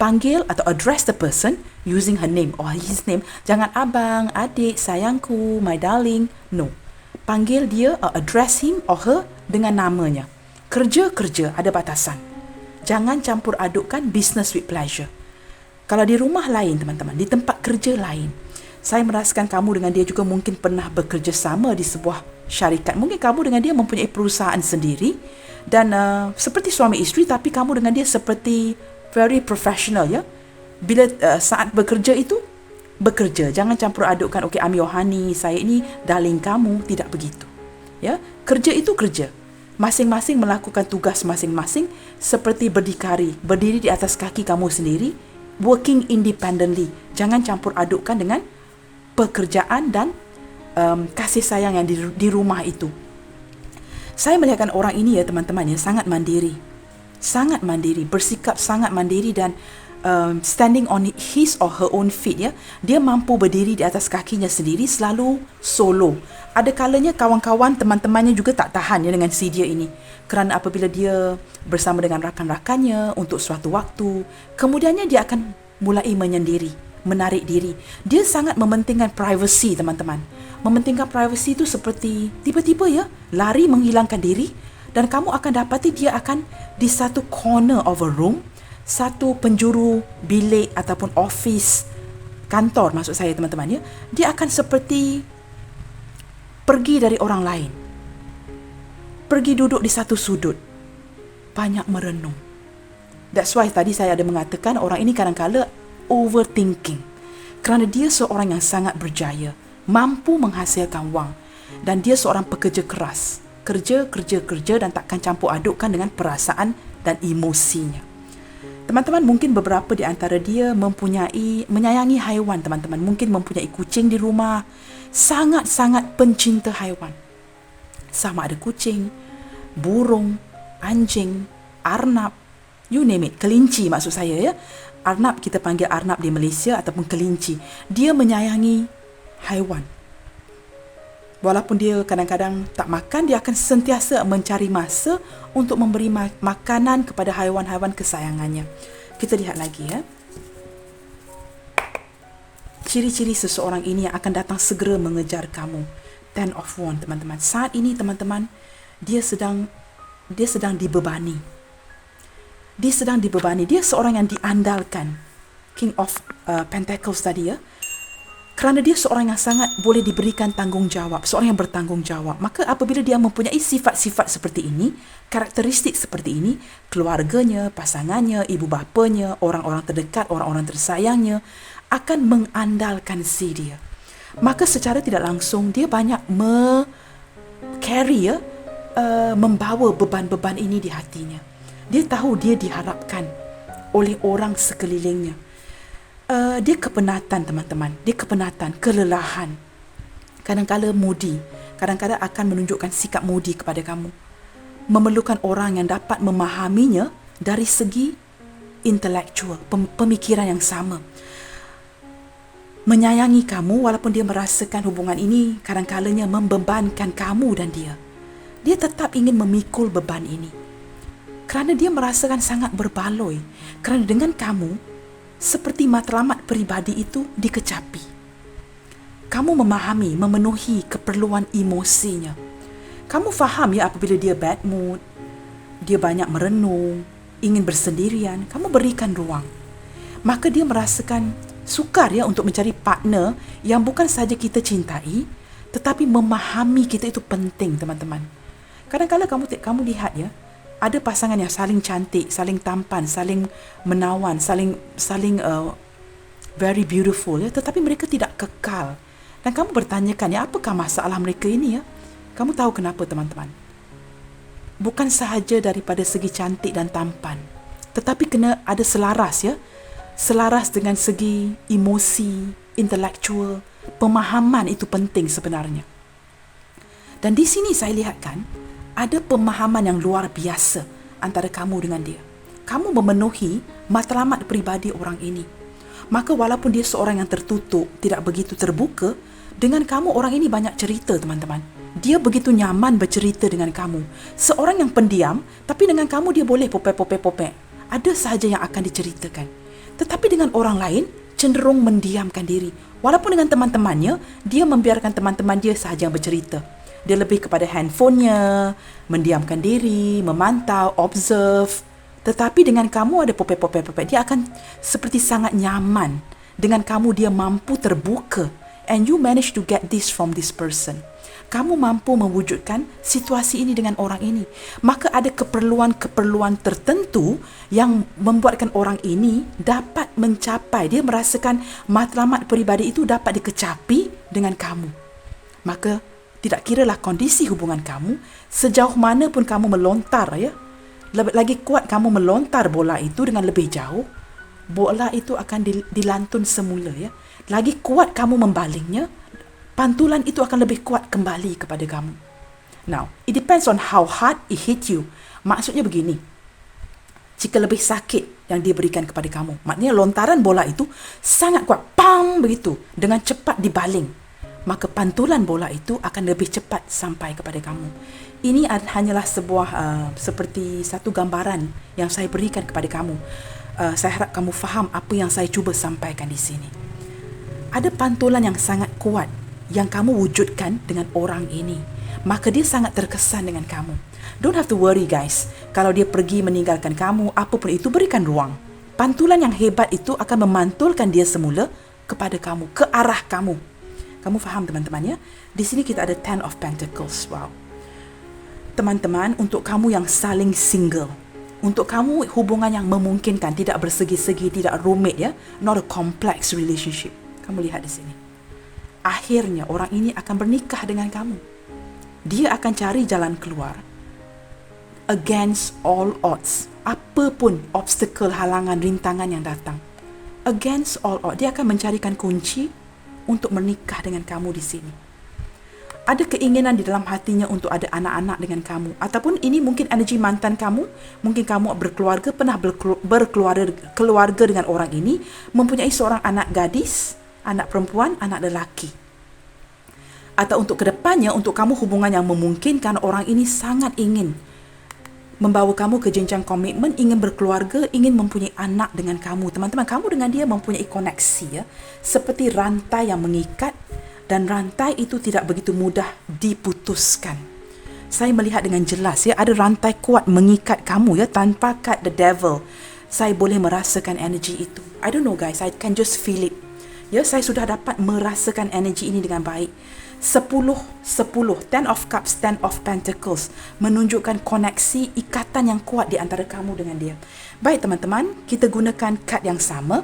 Panggil atau address the person using her name or his name. Jangan abang, adik, sayangku, my darling. No. Panggil dia, address him or her dengan namanya. Kerja-kerja ada batasan. Jangan campur adukkan business with pleasure. Kalau di rumah lain, teman-teman, di tempat kerja lain, saya merasakan kamu dengan dia juga mungkin pernah bekerja sama di sebuah syarikat. Mungkin kamu dengan dia mempunyai perusahaan sendiri dan seperti suami isteri, tapi kamu dengan dia seperti very professional ya. Bila saat bekerja itu, bekerja. Jangan campur adukkan, okay, I'm your honey, saya ini darling kamu. Tidak begitu. Ya, kerja itu kerja. Masing-masing melakukan tugas masing-masing seperti berdiri di atas kaki kamu sendiri, working independently. Jangan campur adukkan dengan pekerjaan dan kasih sayang yang di rumah itu. Saya melihatkan orang ini ya, teman-teman ya, sangat mandiri. Sangat mandiri, bersikap sangat mandiri dan standing on his or her own feet ya. Dia mampu berdiri di atas kakinya sendiri, selalu solo. Ada kalanya kawan-kawan, teman-temannya juga tak tahan ya dengan si dia ini. Kerana apabila dia bersama dengan rakan-rakannya untuk suatu waktu, kemudiannya dia akan mulai menyendiri, menarik diri. Dia sangat mementingkan privacy, teman-teman. Mementingkan privacy itu seperti tiba-tiba ya, lari menghilangkan diri dan kamu akan dapati dia akan di satu corner of a room, satu penjuru bilik ataupun office, kantor maksud saya, teman-teman ya. Dia akan seperti pergi dari orang lain. Pergi duduk di satu sudut. Banyak merenung. That's why tadi saya ada mengatakan orang ini kadang-kadang overthinking. Kerana dia seorang yang sangat berjaya, mampu menghasilkan wang, dan dia seorang pekerja keras. Kerja dan takkan campur adukkan dengan perasaan dan emosinya. Teman-teman, mungkin beberapa di antara dia menyayangi haiwan, teman-teman. Mungkin mempunyai kucing di rumah. Sangat-sangat pencinta haiwan. Sama ada kucing, burung, anjing, arnab, you name it, kelinci maksud saya ya. Arnab, kita panggil arnab di Malaysia ataupun kelinci. Dia menyayangi haiwan. Walaupun dia kadang-kadang tak makan, dia akan sentiasa mencari masa untuk memberi makanan kepada haiwan-haiwan kesayangannya. Kita lihat lagi ya. Ciri-ciri seseorang ini yang akan datang segera mengejar kamu. Ten of Wands, teman-teman. Saat ini, teman-teman, dia sedang dibebani. Dia sedang dibebani. Dia seorang yang diandalkan. King of Pentacles tadi ya. Kerana dia seorang yang sangat boleh diberikan tanggungjawab, seorang yang bertanggungjawab. Maka apabila dia mempunyai sifat-sifat seperti ini, karakteristik seperti ini, keluarganya, pasangannya, ibu bapanya, orang-orang terdekat, orang-orang tersayangnya akan mengandalkan si dia. Maka secara tidak langsung dia banyak carry, membawa beban-beban ini di hatinya. Dia tahu dia diharapkan oleh orang sekelilingnya. Dia kepenatan, teman-teman. Dia kepenatan, kelelahan. Kadang-kadang moody. Kadang-kadang akan menunjukkan sikap moody kepada kamu. Memerlukan orang yang dapat memahaminya dari segi intelektual, pemikiran yang sama. Menyayangi kamu walaupun dia merasakan hubungan ini kadang-kadangnya membebankan kamu dan dia. Dia tetap ingin memikul beban ini. Kerana dia merasakan sangat berbaloi. Kerana dengan kamu, seperti matlamat peribadi itu dikecapi. Kamu memahami, memenuhi keperluan emosinya. Kamu faham ya apabila dia bad mood, dia banyak merenung, ingin bersendirian, kamu berikan ruang. Maka dia merasakan sukar ya untuk mencari partner yang bukan sahaja kita cintai, tetapi memahami kita itu penting, teman-teman. Kadang-kadang kamu lihat ya, ada pasangan yang saling cantik, saling tampan, saling menawan, saling very beautiful ya, tetapi mereka tidak kekal. Dan kamu bertanyakan ya, apakah masalah mereka ini ya? Kamu tahu kenapa, teman-teman? Bukan sahaja daripada segi cantik dan tampan, tetapi kena ada selaras ya. Selaras dengan segi emosi, intelektual, pemahaman itu penting sebenarnya. Dan di sini saya lihatkan ada pemahaman yang luar biasa antara kamu dengan dia. Kamu memenuhi matlamat peribadi orang ini. Maka walaupun dia seorang yang tertutup, tidak begitu terbuka, dengan kamu orang ini banyak cerita, teman-teman. Dia begitu nyaman bercerita dengan kamu. Seorang yang pendiam, tapi dengan kamu dia boleh popek. Ada sahaja yang akan diceritakan. Tetapi dengan orang lain, cenderung mendiamkan diri. Walaupun dengan teman-temannya, dia membiarkan teman-teman dia sahaja yang bercerita. Dia lebih kepada handphonenya, mendiamkan diri, memantau, observe. Tetapi dengan kamu ada popek. Dia akan seperti sangat nyaman. Dengan kamu dia mampu terbuka. And you manage to get this from this person. Kamu mampu mewujudkan situasi ini dengan orang ini. Maka ada keperluan-keperluan tertentu yang membuatkan orang ini dapat mencapai. Dia merasakan matlamat peribadi itu dapat dikecapi dengan kamu. Maka tidak kiralah kondisi hubungan kamu, sejauh mana pun kamu melontar ya. Lagi kuat kamu melontar bola itu dengan lebih jauh, bola itu akan dilantun semula ya. Lagi kuat kamu membalingnya, pantulan itu akan lebih kuat kembali kepada kamu. Now, it depends on how hard it hit you. Maksudnya begini, jika lebih sakit yang dia berikan kepada kamu, maknanya lontaran bola itu sangat kuat, pam begitu, dengan cepat dibaling, maka pantulan bola itu akan lebih cepat sampai kepada kamu. Ini hanyalah sebuah seperti satu gambaran yang saya berikan kepada kamu. Saya harap kamu faham apa yang saya cuba sampaikan di sini. Ada pantulan yang sangat kuat yang kamu wujudkan dengan orang ini. Maka dia sangat terkesan dengan kamu. Don't have to worry guys. Kalau dia pergi meninggalkan kamu, apapun itu, berikan ruang. Pantulan yang hebat itu akan memantulkan dia semula kepada kamu, ke arah kamu. Kamu faham, teman-teman ya? Di sini kita ada 10 of Pentacles. Wow. Teman-teman, untuk kamu yang saling single, untuk kamu hubungan yang memungkinkan, tidak bersegi-segi, tidak rumit ya, not a complex relationship. Kamu lihat di sini. Akhirnya orang ini akan bernikah dengan kamu. Dia akan cari jalan keluar against all odds. Apapun obstacle, halangan, rintangan yang datang, against all odds, dia akan mencarikan kunci untuk menikah dengan kamu di sini. Ada keinginan di dalam hatinya untuk ada anak-anak dengan kamu. Ataupun ini mungkin energi mantan kamu. Mungkin kamu berkeluarga, pernah berkeluarga dengan orang ini. Mempunyai seorang anak gadis, anak perempuan, anak lelaki. Atau untuk kedepannya, untuk kamu hubungan yang memungkinkan, orang ini sangat ingin membawa kamu ke jenjang komitmen, ingin berkeluarga, ingin mempunyai anak dengan kamu. Teman-teman, kamu dengan dia mempunyai koneksi ya. Seperti rantai yang mengikat, dan rantai itu tidak begitu mudah diputuskan. Saya melihat dengan jelas ya, ada rantai kuat mengikat kamu ya, tanpa cut the devil. Saya boleh merasakan energi itu. I don't know guys, I can just feel it. Ya, saya sudah dapat merasakan energi ini dengan baik. 10, 10, Ten of Cups, Ten of Pentacles menunjukkan koneksi, ikatan yang kuat di antara kamu dengan dia. Baik teman-teman, kita gunakan kad yang sama.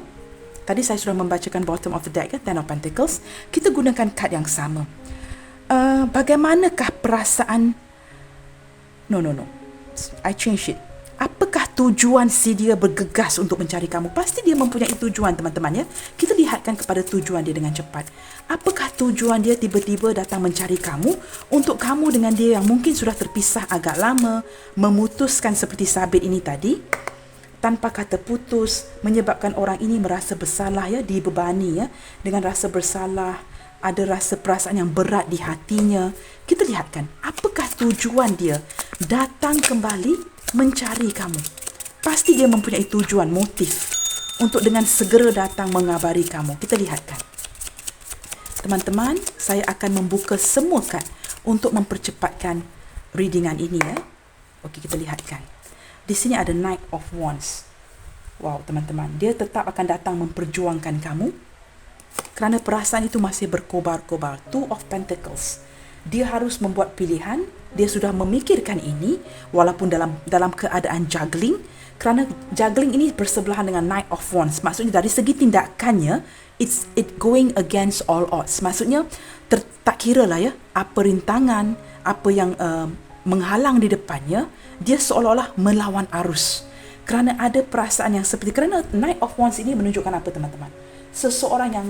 Tadi saya sudah membacakan bottom of the deck, Ten of Pentacles. Kita gunakan kad yang sama. Bagaimanakah perasaan... No. I change it. Apakah tujuan si dia bergegas untuk mencari kamu? Pasti dia mempunyai tujuan, teman-teman, ya. Kita lihatkan kepada tujuan dia dengan cepat. Apakah tujuan dia tiba-tiba datang mencari kamu untuk kamu dengan dia yang mungkin sudah terpisah agak lama, memutuskan seperti sabit ini tadi, tanpa kata putus, menyebabkan orang ini merasa bersalah, ya, dibebani, ya, dengan rasa bersalah, ada rasa perasaan yang berat di hatinya. Kita lihatkan, apakah tujuan dia datang kembali mencari kamu? Pasti dia mempunyai tujuan, motif untuk dengan segera datang mengabari kamu. Kita lihatkan. Teman-teman, saya akan membuka semua kad untuk mempercepatkan readingan ini, ya. Okey, kita lihatkan. Di sini ada Knight of Wands. Wow, teman-teman, dia tetap akan datang memperjuangkan kamu kerana perasaan itu masih berkobar-kobar. Two of Pentacles. Dia harus membuat pilihan. Dia sudah memikirkan ini walaupun dalam keadaan juggling, kerana juggling ini bersebelahan dengan Knight of Wands. Maksudnya dari segi tindakannya, it going against all odds. Maksudnya tak kira lah, ya, apa rintangan, apa yang menghalang di depannya, dia seolah-olah melawan arus. Kerana ada perasaan yang seperti, kerana Knight of Wands ini menunjukkan apa, teman-teman? Seseorang yang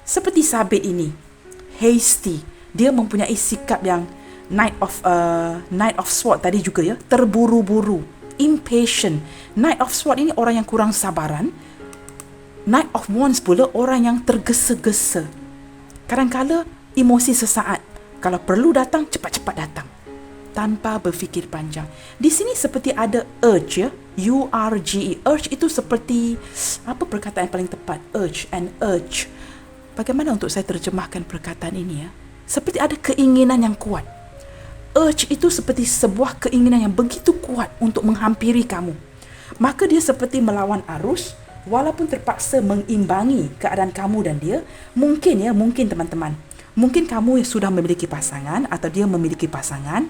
seperti sabit ini, hasty. Dia mempunyai sikap yang Knight of Sword tadi juga, ya, terburu-buru, impatient. Knight of Sword ini orang yang kurang sabaran. Knight of Wands pula orang yang tergesa-gesa. Kadang-kala emosi sesaat. Kalau perlu datang, cepat-cepat datang, tanpa berfikir panjang. Di sini seperti ada urge, ya, urge. Urge itu seperti, apa perkataan yang paling tepat? Urge. Bagaimana untuk saya terjemahkan perkataan ini, ya? Seperti ada keinginan yang kuat. Urge itu seperti sebuah keinginan yang begitu kuat untuk menghampiri kamu. Maka dia seperti melawan arus, walaupun terpaksa mengimbangi keadaan kamu dan dia. Mungkin teman-teman, mungkin kamu yang sudah memiliki pasangan, atau dia memiliki pasangan,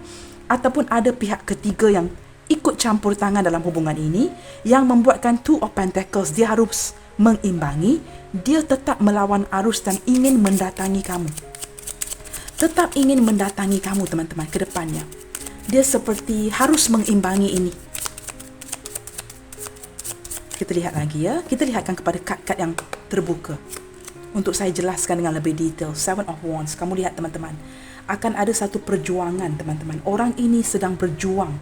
ataupun ada pihak ketiga yang ikut campur tangan dalam hubungan ini, yang membuatkan Two of Pentacles. Dia harus mengimbangi. Dia tetap melawan arus dan ingin mendatangi kamu. Tetap ingin mendatangi kamu, teman-teman, ke depannya. Dia seperti harus mengimbangi ini. Kita lihat lagi, ya. Kita lihatkan kepada kad-kad yang terbuka untuk saya jelaskan dengan lebih detail. Seven of Wands. Kamu lihat, teman-teman, akan ada satu perjuangan, teman-teman. Orang ini sedang berjuang.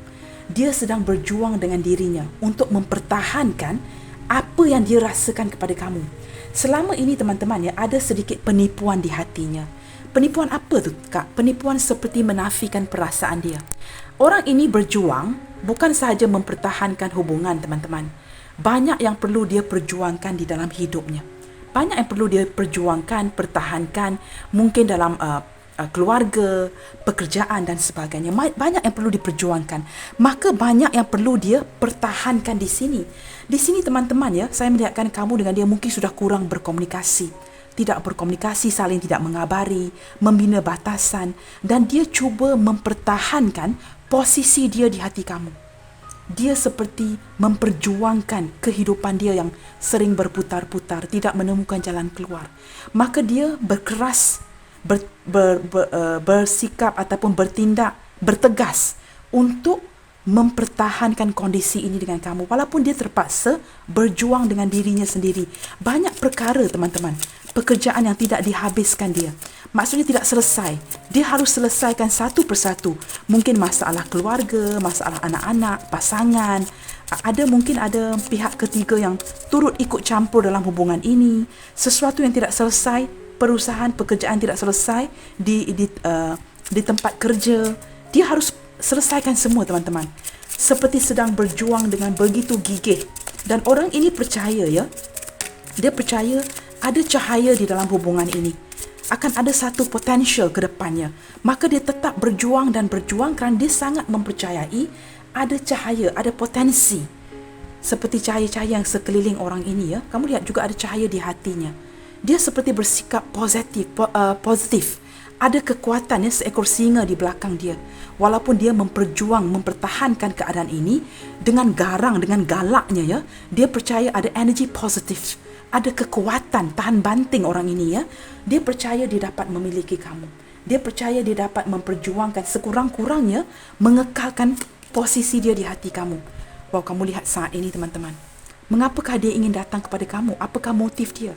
Dia sedang berjuang dengan dirinya untuk mempertahankan apa yang dia rasakan kepada kamu. Selama ini, teman-teman, ya, ada sedikit penipuan di hatinya. Penipuan apa tu, Kak? Penipuan seperti menafikan perasaan dia. Orang ini berjuang bukan sahaja mempertahankan hubungan, teman-teman. Banyak yang perlu dia perjuangkan di dalam hidupnya. Banyak yang perlu dia perjuangkan, pertahankan, mungkin dalam keluarga, pekerjaan dan sebagainya. Banyak yang perlu diperjuangkan. Maka banyak yang perlu dia pertahankan di sini. Di sini, teman-teman, ya, saya melihatkan kamu dengan dia mungkin sudah kurang berkomunikasi. Tidak berkomunikasi, saling tidak mengabari, membina batasan, dan dia cuba mempertahankan posisi dia di hati kamu. Dia seperti memperjuangkan kehidupan dia yang sering berputar-putar, tidak menemukan jalan keluar. Maka dia berkeras, bersikap ataupun bertindak, bertegas untuk mempertahankan kondisi ini dengan kamu, walaupun dia terpaksa berjuang dengan dirinya sendiri. Banyak perkara, teman-teman, pekerjaan yang tidak dihabiskan dia. Maksudnya tidak selesai. Dia harus selesaikan satu persatu. Mungkin masalah keluarga, masalah anak-anak, pasangan. Mungkin ada pihak ketiga yang turut ikut campur dalam hubungan ini. Sesuatu yang tidak selesai, perusahaan, pekerjaan tidak selesai di tempat kerja. Dia harus selesaikan semua, teman-teman. Seperti sedang berjuang dengan begitu gigih. Dan orang ini percaya, ya. Dia percaya ada cahaya di dalam hubungan ini. Akan ada satu potensial ke depannya. Maka dia tetap berjuang dan berjuang kerana dia sangat mempercayai ada cahaya, ada potensi. Seperti cahaya-cahaya yang sekeliling orang ini, ya. Kamu lihat juga ada cahaya di hatinya. Dia seperti bersikap positif. Ada kekuatan ya, seekor singa di belakang dia. Walaupun dia mempertahankan keadaan ini dengan garang, dengan galaknya ya, dia percaya ada energi positif. Ada kekuatan tahan banting orang ini ya. Dia percaya dia dapat memiliki kamu. Dia percaya dia dapat memperjuangkan sekurang-kurangnya mengekalkan posisi dia di hati kamu. Wow, kamu lihat saat ini teman-teman. Mengapakah dia ingin datang kepada kamu? Apakah motif dia?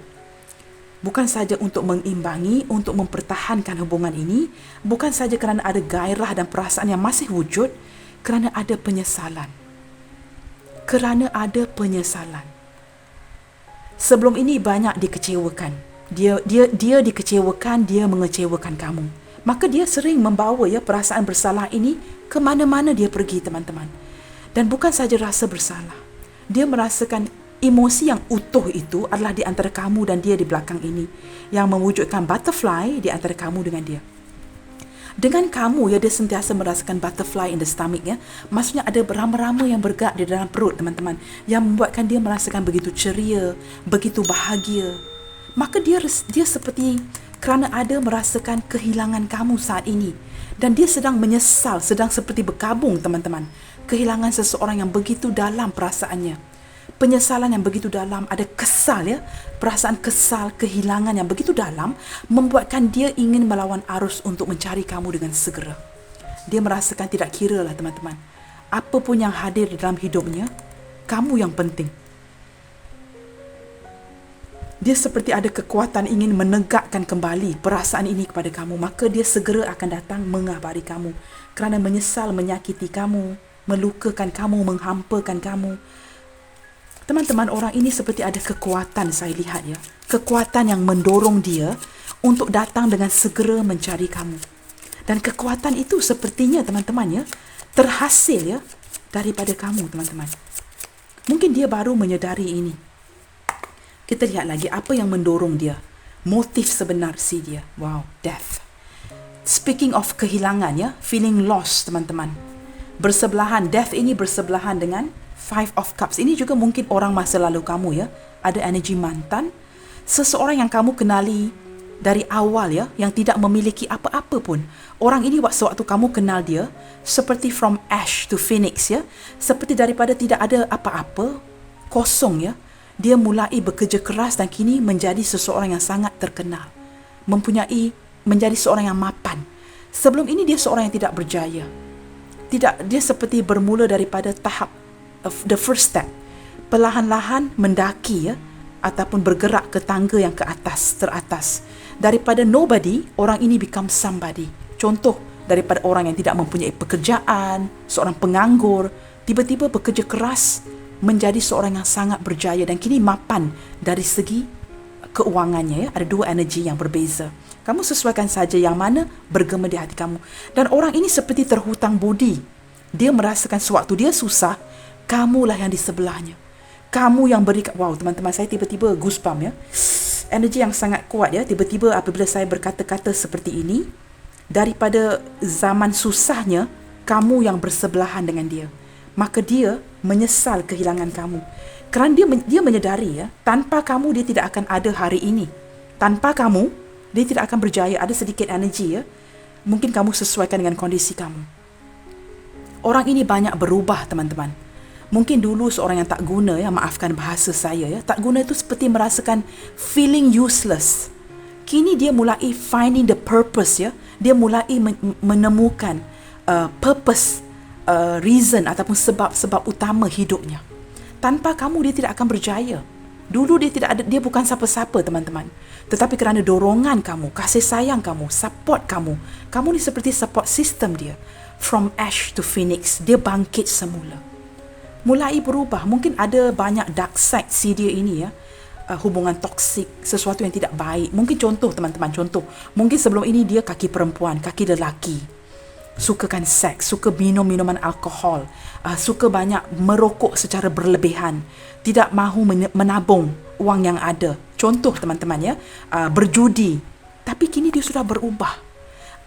Bukan saja untuk mengimbangi, untuk mempertahankan hubungan ini, bukan saja kerana ada gairah dan perasaan yang masih wujud, kerana ada penyesalan. Kerana ada penyesalan. Sebelum ini banyak dikecewakan. Dia dikecewakan, dia mengecewakan kamu. Maka dia sering membawa ya perasaan bersalah ini ke mana-mana dia pergi, teman-teman. Dan bukan saja rasa bersalah. Dia merasakan emosi yang utuh itu adalah di antara kamu dan dia di belakang ini, yang mewujudkan butterfly di antara kamu dengan dia. Dengan kamu ya, dia sentiasa merasakan butterfly in the stomach ya. Maksudnya ada rama-rama yang bergerak di dalam perut, teman-teman, yang membuatkan dia merasakan begitu ceria, begitu bahagia. Maka dia seperti kerana ada merasakan kehilangan kamu saat ini, dan dia sedang menyesal, sedang seperti berkabung, teman-teman. Kehilangan seseorang yang begitu dalam perasaannya. Penyesalan yang begitu dalam, ada kesal ya, perasaan kesal, kehilangan yang begitu dalam membuatkan dia ingin melawan arus untuk mencari kamu dengan segera. Dia merasakan tidak kira lah, teman-teman, apa pun yang hadir di dalam hidupnya, kamu yang penting. Dia seperti ada kekuatan ingin menegakkan kembali perasaan ini kepada kamu. Maka dia segera akan datang mengabari kamu kerana menyesal menyakiti kamu, melukakan kamu, menghampakan kamu. Teman-teman, orang ini seperti ada kekuatan, saya lihat ya. Kekuatan yang mendorong dia untuk datang dengan segera mencari kamu. Dan kekuatan itu sepertinya, teman-teman ya, terhasil ya daripada kamu, teman-teman. Mungkin dia baru menyedari ini. Kita lihat lagi apa yang mendorong dia. Motif sebenar si dia. Wow, death. Speaking of kehilangan ya, feeling lost, teman-teman. Bersebelahan, death ini bersebelahan dengan Five of Cups. Ini juga mungkin orang masa lalu kamu ya. Ada energi mantan. Seseorang yang kamu kenali dari awal ya, yang tidak memiliki apa-apa pun. Orang ini sewaktu kamu kenal dia, seperti from ash to phoenix ya. Seperti daripada tidak ada apa-apa, kosong ya. Dia mulai bekerja keras dan kini menjadi seseorang yang sangat terkenal. Menjadi seorang yang mapan. Sebelum ini dia seorang yang tidak berjaya. Dia seperti bermula daripada tahap the first step, perlahan-lahan mendaki ya, ataupun bergerak ke tangga yang ke atas, teratas. Daripada nobody, orang ini become somebody. Contoh, daripada orang yang tidak mempunyai pekerjaan, seorang penganggur, tiba-tiba bekerja keras menjadi seorang yang sangat berjaya dan kini mapan dari segi keuangannya ya. Ada dua energi yang berbeza. Kamu sesuaikan saja yang mana bergema di hati kamu. Dan orang ini seperti terhutang budi. Dia merasakan sewaktu dia susah, kamulah yang di sebelahnya. Kamu yang berikan. Wow, teman-teman, saya tiba-tiba goosebump ya. Energi yang sangat kuat ya. Tiba-tiba apabila saya berkata-kata seperti ini, daripada zaman susahnya, kamu yang bersebelahan dengan dia. Maka dia menyesal kehilangan kamu. Kerana dia menyedari ya, tanpa kamu dia tidak akan ada hari ini. Tanpa kamu, dia tidak akan berjaya. Ada sedikit energi ya. Mungkin kamu sesuaikan dengan kondisi kamu. Orang ini banyak berubah, teman-teman. Mungkin dulu seorang yang tak guna ya, maafkan bahasa saya ya, tak guna itu seperti merasakan feeling useless. Kini dia mulai finding the purpose ya. Dia mulai menemukan purpose, reason ataupun sebab-sebab utama hidupnya. Tanpa kamu dia tidak akan berjaya. Dulu dia bukan siapa-siapa, teman-teman. Tetapi kerana dorongan kamu, kasih sayang kamu, support kamu ni seperti support system dia. From ash to phoenix, dia bangkit semula. Mulai berubah. Mungkin ada banyak dark side si dia ini ya. Hubungan toksik, sesuatu yang tidak baik. Mungkin contoh, teman-teman, contoh. Mungkin sebelum ini dia kaki perempuan, kaki lelaki. Sukakan seks, suka minum minuman alkohol, suka banyak merokok secara berlebihan, tidak mahu menabung uang yang ada. Contoh, teman-teman ya, berjudi. Tapi kini dia sudah berubah.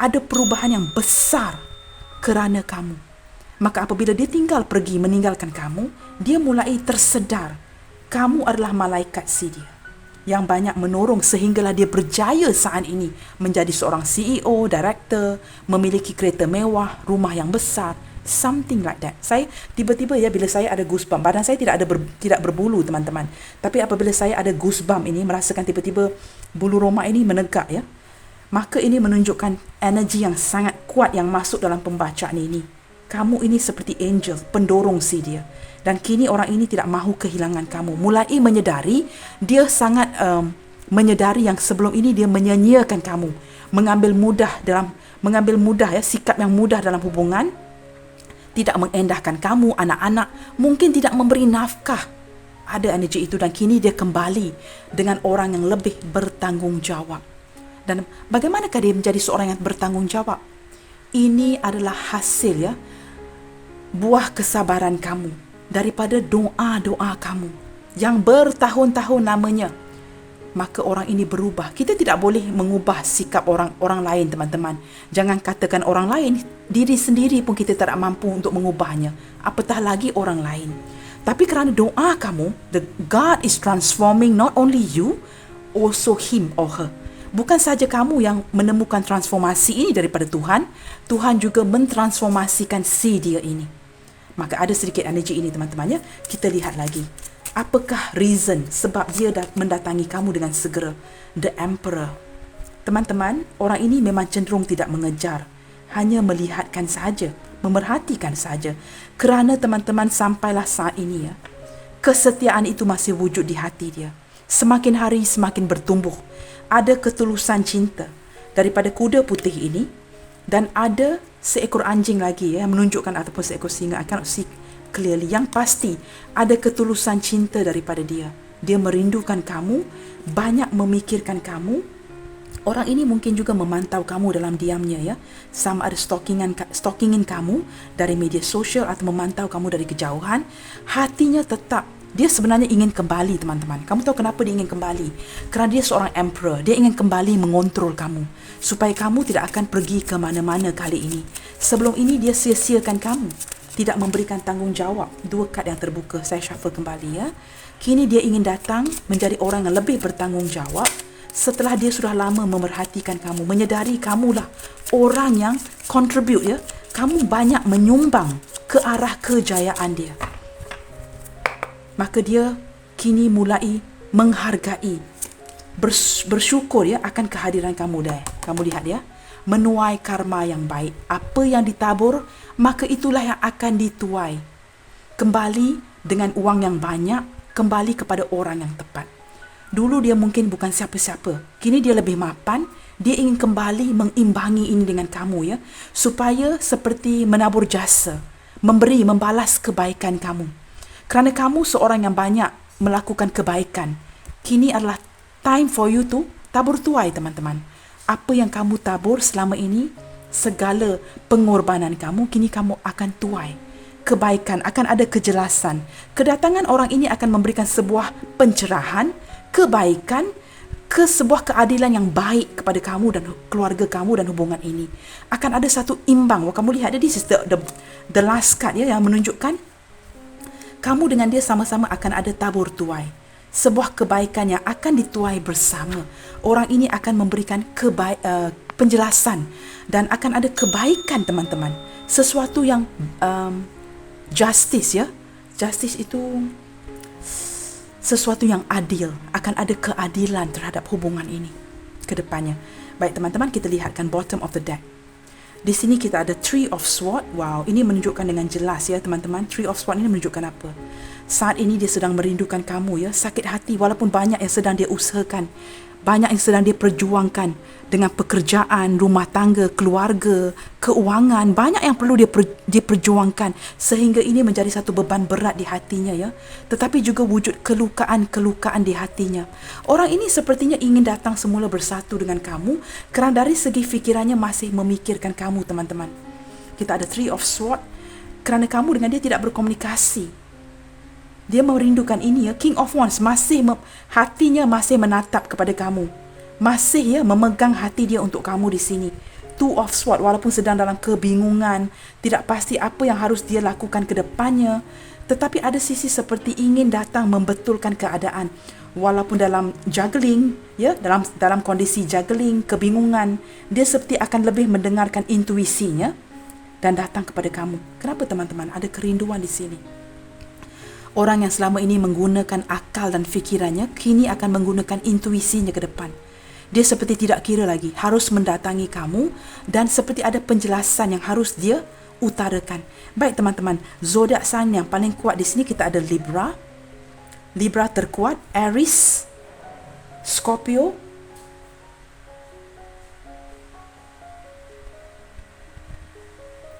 Ada perubahan yang besar kerana kamu. Maka apabila dia pergi meninggalkan kamu, dia mulai tersedar kamu adalah malaikat si dia. yang banyak menorong sehinggalah dia berjaya saat ini menjadi seorang CEO, director, memiliki kereta mewah, rumah yang besar, something like that. Saya tiba-tiba ya, bila saya ada goosebump, badan saya tidak berbulu teman-teman, tapi apabila saya ada goosebump ini, merasakan tiba-tiba bulu roma ini menegak ya, maka ini menunjukkan energi yang sangat kuat yang masuk dalam pembacaan ini. Kamu ini seperti angel, pendorong si dia. Dan kini orang ini tidak mahu kehilangan kamu. Mulai menyedari, dia sangat menyedari yang sebelum ini dia menyanyiakan kamu. Mengambil mudah ya, sikap yang mudah dalam hubungan. Tidak mengendahkan kamu, anak-anak. Mungkin tidak memberi nafkah. Ada energi itu dan kini dia kembali dengan orang yang lebih bertanggungjawab. Dan bagaimanakah dia menjadi seorang yang bertanggungjawab? Ini adalah hasil ya, buah kesabaran kamu daripada doa-doa kamu yang bertahun-tahun namanya. Maka orang ini berubah. Kita tidak boleh mengubah sikap orang lain teman-teman. Jangan katakan orang lain, diri sendiri pun kita tidak mampu untuk mengubahnya, apatah lagi orang lain. Tapi kerana doa kamu, the God is transforming not only you, also him or her. Bukan saja kamu yang menemukan transformasi ini daripada Tuhan, Tuhan juga mentransformasikan si dia ini. Maka ada sedikit energi ini teman-teman ya. Kita lihat lagi. Apakah reason sebab dia mendatangi kamu dengan segera? The Emperor. Teman-teman, orang ini memang cenderung tidak mengejar, hanya melihatkan saja, memerhatikan saja. Kerana teman-teman sampailah saat ini ya, kesetiaan itu masih wujud di hati dia. Semakin hari semakin bertumbuh. Ada ketulusan cinta daripada kuda putih ini, dan ada seekor anjing lagi yang menunjukkan, ataupun seekor singa, I cannot see clearly. Yang pasti ada ketulusan cinta daripada dia. Dia merindukan kamu, banyak memikirkan kamu. Orang ini mungkin juga memantau kamu dalam diamnya ya. Sama ada stalkingin kamu dari media sosial atau memantau kamu dari kejauhan. Hatinya tetap, dia sebenarnya ingin kembali teman-teman. Kamu tahu kenapa dia ingin kembali? Kerana dia seorang emperor. Dia ingin kembali mengontrol kamu, supaya kamu tidak akan pergi ke mana-mana kali ini. Sebelum ini dia sia-siakan kamu, tidak memberikan tanggungjawab. Dua kad yang terbuka. Saya shuffle kembali ya. Kini dia ingin datang menjadi orang yang lebih bertanggungjawab. Setelah dia sudah lama memerhatikan kamu, menyedari kamulah orang yang contribute ya. Kamu banyak menyumbang ke arah kejayaan dia. Maka dia kini mulai menghargai, bersyukur ya akan kehadiran kamu dah. Kamu lihat ya, menuai karma yang baik. Apa yang ditabur, maka itulah yang akan dituai. Kembali dengan uang yang banyak, kembali kepada orang yang tepat. Dulu dia mungkin bukan siapa-siapa. Kini dia lebih mapan. Dia ingin kembali mengimbangi ini dengan kamu ya, supaya seperti menabur jasa, memberi, membalas kebaikan kamu. Kerana kamu seorang yang banyak melakukan kebaikan, kini adalah time for you to tabur tuai teman-teman. Apa yang kamu tabur selama ini, segala pengorbanan kamu, kini kamu akan tuai. Kebaikan, akan ada kejelasan. Kedatangan orang ini akan memberikan sebuah pencerahan, kebaikan, ke sebuah keadilan yang baik kepada kamu dan keluarga kamu dan hubungan ini. Akan ada satu imbang. Wah, kamu lihat, this is the last card ya, yang menunjukkan kamu dengan dia sama-sama akan ada tabur tuai. Sebuah kebaikan yang akan dituai bersama. Orang ini akan memberikan penjelasan dan akan ada kebaikan teman-teman. Sesuatu yang justice ya. Justice itu sesuatu yang adil. Akan ada keadilan terhadap hubungan ini ke depannya. Baik teman-teman, kita lihatkan bottom of the deck. Di sini kita ada Three of Swords. Wow, ini menunjukkan dengan jelas ya teman-teman. Three of Swords ini menunjukkan apa? Saat ini dia sedang merindukan kamu ya. Sakit hati walaupun banyak yang sedang dia usahakan. Banyak yang sedang dia perjuangkan dengan pekerjaan, rumah tangga, keluarga, keuangan. Banyak yang perlu dia perjuangkan sehingga ini menjadi satu beban berat di hatinya ya. Tetapi juga wujud kelukaan-kelukaan di hatinya. Orang ini sepertinya ingin datang semula bersatu dengan kamu kerana dari segi fikirannya masih memikirkan kamu teman-teman. Kita ada Three of Swords. Kerana kamu dengan dia tidak berkomunikasi. Dia merindukan ini ya. King of Wands hatinya masih menatap kepada kamu. Masih ya memegang hati dia untuk kamu di sini. Two of Swords walaupun sedang dalam kebingungan, tidak pasti apa yang harus dia lakukan ke depannya, tetapi ada sisi seperti ingin datang membetulkan keadaan. walaupun dalam juggling, ya, dalam kondisi juggling, kebingungan, dia seperti akan lebih mendengarkan intuisinya dan datang kepada kamu. Kenapa teman-teman? Ada kerinduan di sini. Orang yang selama ini menggunakan akal dan fikirannya, kini akan menggunakan intuisinya ke depan. Dia seperti tidak kira lagi, harus mendatangi kamu dan seperti ada penjelasan yang harus dia utarakan. Baik teman-teman, zodiak sign yang paling kuat di sini kita ada Libra. Libra terkuat, Aries, Scorpio,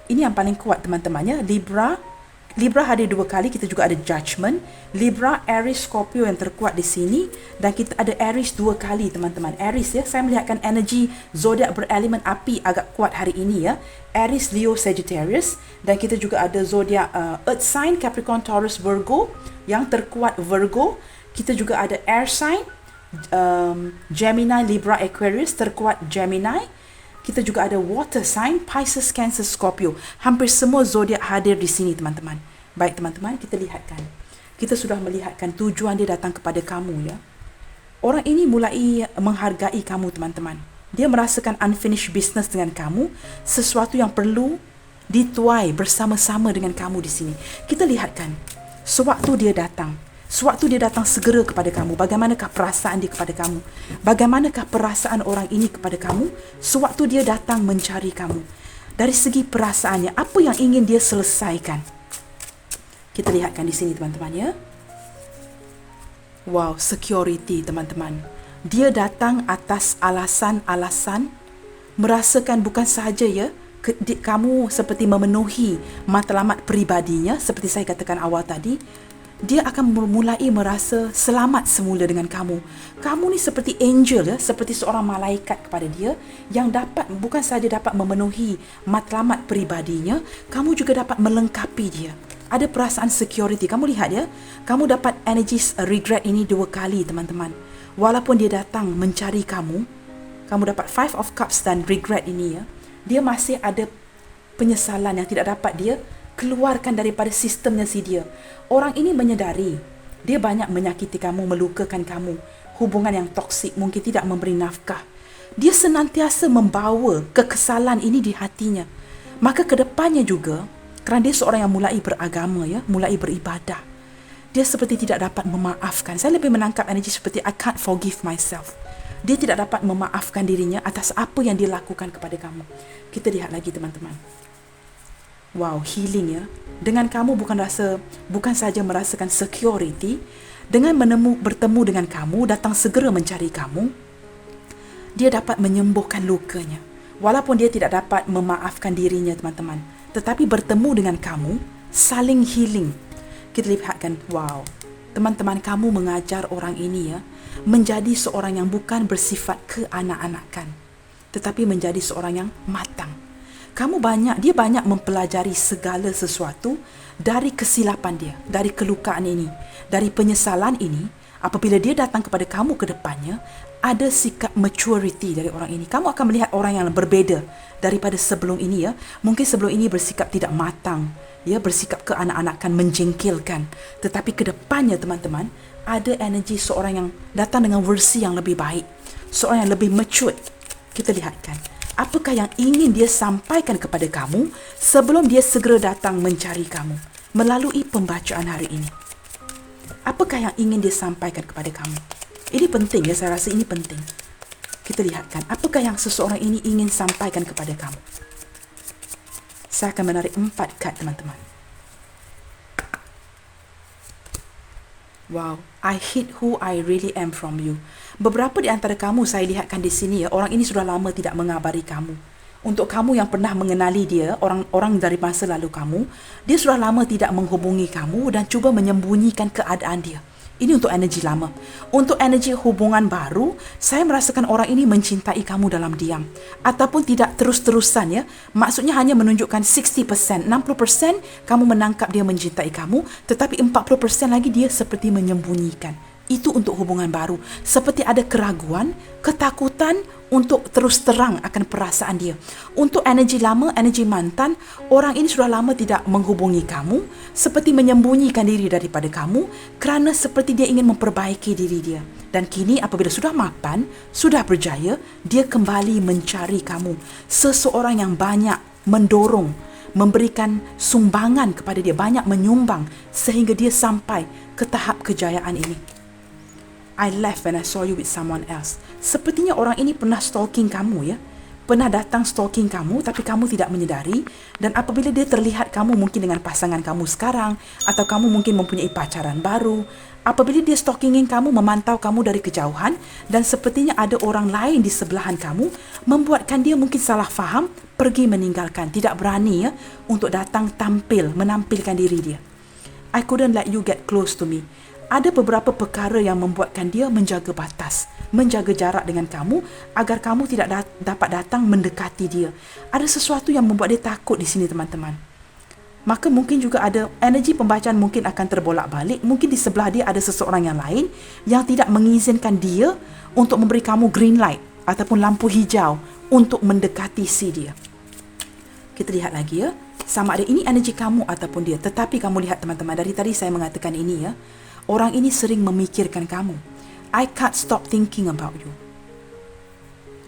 ini yang paling kuat teman-temannya. Libra hadir 2 kali, kita juga ada Judgment. Libra, Aries, Scorpio yang terkuat di sini, dan kita ada Aries 2 kali teman-teman. Aries, ya, saya melihatkan energi zodiak berelemen api agak kuat hari ini, ya. Aries, Leo, Sagittarius, dan kita juga ada zodiak Earth sign Capricorn, Taurus, Virgo yang terkuat Virgo. Kita juga ada air sign Gemini, Libra, Aquarius terkuat Gemini. Kita juga ada water sign Pisces, Cancer, Scorpio. Hampir semua zodiak hadir di sini teman-teman. Baik teman-teman, kita lihatkan. Kita sudah melihatkan tujuan dia datang kepada kamu, ya. Orang ini mulai menghargai kamu teman-teman. Dia merasakan unfinished business dengan kamu, sesuatu yang perlu dituai bersama-sama dengan kamu di sini. Kita lihatkan sewaktu dia datang segera kepada kamu. Bagaimanakah perasaan dia kepada kamu? Bagaimanakah perasaan orang ini kepada kamu sewaktu dia datang mencari kamu? Dari segi perasaannya, apa yang ingin dia selesaikan? Kita lihatkan di sini teman-teman, ya. Wow, security teman-teman. Dia datang atas alasan-alasan, merasakan bukan sahaja, ya, kamu seperti memenuhi matlamat peribadinya, seperti saya katakan awal tadi. Dia akan mulai merasa selamat semula dengan kamu. Kamu ni seperti angel, ya, seperti seorang malaikat kepada dia yang dapat bukan sahaja dapat memenuhi matlamat peribadinya, kamu juga dapat melengkapi dia. Ada perasaan security. Kamu lihat, ya, kamu dapat energy regret ini 2 kali teman-teman. Walaupun dia datang mencari kamu dapat 5 of Cups dan regret ini, ya. Dia masih ada penyesalan yang tidak dapat dia keluarkan daripada sistemnya dia. Orang ini menyedari dia banyak menyakiti kamu, melukakan kamu, hubungan yang toksik, mungkin tidak memberi nafkah. Dia senantiasa membawa kekesalan ini di hatinya. Maka kedepannya juga, kerana dia seorang yang mulai beragama, ya, mulai beribadah, dia seperti tidak dapat memaafkan. Saya lebih menangkap energi seperti I can't forgive myself. Dia tidak dapat memaafkan dirinya atas apa yang dia lakukan kepada kamu. Kita lihat lagi teman-teman. Wow, healing, ya. Dengan kamu bukan saja merasakan security, dengan bertemu dengan kamu, datang segera mencari kamu, dia dapat menyembuhkan lukanya. Walaupun dia tidak dapat memaafkan dirinya teman-teman, tetapi bertemu dengan kamu, saling healing. Kita lihatkan, wow, teman-teman, kamu mengajar orang ini, ya, menjadi seorang yang bukan bersifat keanak-anakan, tetapi menjadi seorang yang matang. Dia banyak mempelajari segala sesuatu dari kesilapan dia, dari kelukaan ini, dari penyesalan ini. Apabila dia datang kepada kamu ke depannya, ada sikap maturity dari orang ini. Kamu akan melihat orang yang berbeza daripada sebelum ini, ya. Mungkin sebelum ini bersikap tidak matang, ya, bersikap keanak-anakan, menjengkelkan. Tetapi ke depannya teman-teman, ada energi seorang yang datang dengan versi yang lebih baik, seorang yang lebih mature. Kita lihatkan. Apakah yang ingin dia sampaikan kepada kamu sebelum dia segera datang mencari kamu melalui pembacaan hari ini? Apakah yang ingin dia sampaikan kepada kamu? Ini penting, ya, saya rasa ini penting. Kita lihatkan, apakah yang seseorang ini ingin sampaikan kepada kamu? Saya akan menarik 4 kad teman-teman. Wow, I hid who I really am from you. Beberapa di antara kamu saya lihatkan di sini, ya, orang ini sudah lama tidak mengabari kamu. Untuk kamu yang pernah mengenali dia, orang dari masa lalu kamu, dia sudah lama tidak menghubungi kamu dan cuba menyembunyikan keadaan dia. Ini untuk energi lama. Untuk energi hubungan baru, saya merasakan orang ini mencintai kamu dalam diam. Ataupun tidak terus-terusan, ya. Maksudnya hanya menunjukkan 60%. 60% kamu menangkap dia mencintai kamu, tetapi 40% lagi dia seperti menyembunyikan Itu untuk hubungan baru. Seperti ada keraguan, ketakutan untuk terus terang akan perasaan dia. Untuk energi lama, energi mantan, orang ini sudah lama tidak menghubungi kamu, seperti menyembunyikan diri daripada kamu kerana seperti dia ingin memperbaiki diri dia. Dan kini apabila sudah mapan, sudah berjaya, dia kembali mencari kamu. Seseorang yang banyak mendorong, memberikan sumbangan kepada dia, banyak menyumbang sehingga dia sampai ke tahap kejayaan ini. I left when I saw you with someone else. Sepertinya orang ini pernah stalking kamu ya. Pernah datang stalking kamu tapi kamu tidak menyedari. Dan apabila dia terlihat kamu mungkin dengan pasangan kamu sekarang, atau kamu mungkin mempunyai pacaran baru, apabila dia stalkingin kamu, memantau kamu dari kejauhan, dan sepertinya ada orang lain di sebelahan kamu, membuatkan dia mungkin salah faham, pergi meninggalkan, tidak berani ya untuk datang tampil, menampilkan diri dia. I couldn't let you get close to me. Ada beberapa perkara yang membuatkan dia menjaga batas, menjaga jarak dengan kamu agar kamu tidak dapat datang mendekati dia. Ada sesuatu yang membuat dia takut di sini, teman-teman. Maka mungkin juga ada energi pembacaan mungkin akan terbolak-balik. Mungkin di sebelah dia ada seseorang yang lain yang tidak mengizinkan dia untuk memberi kamu green light ataupun lampu hijau untuk mendekati si dia. Kita lihat lagi ya. Sama ada ini energi kamu ataupun dia. Tetapi kamu lihat, teman-teman, dari tadi saya mengatakan ini ya. Orang ini sering memikirkan kamu. I can't stop thinking about you.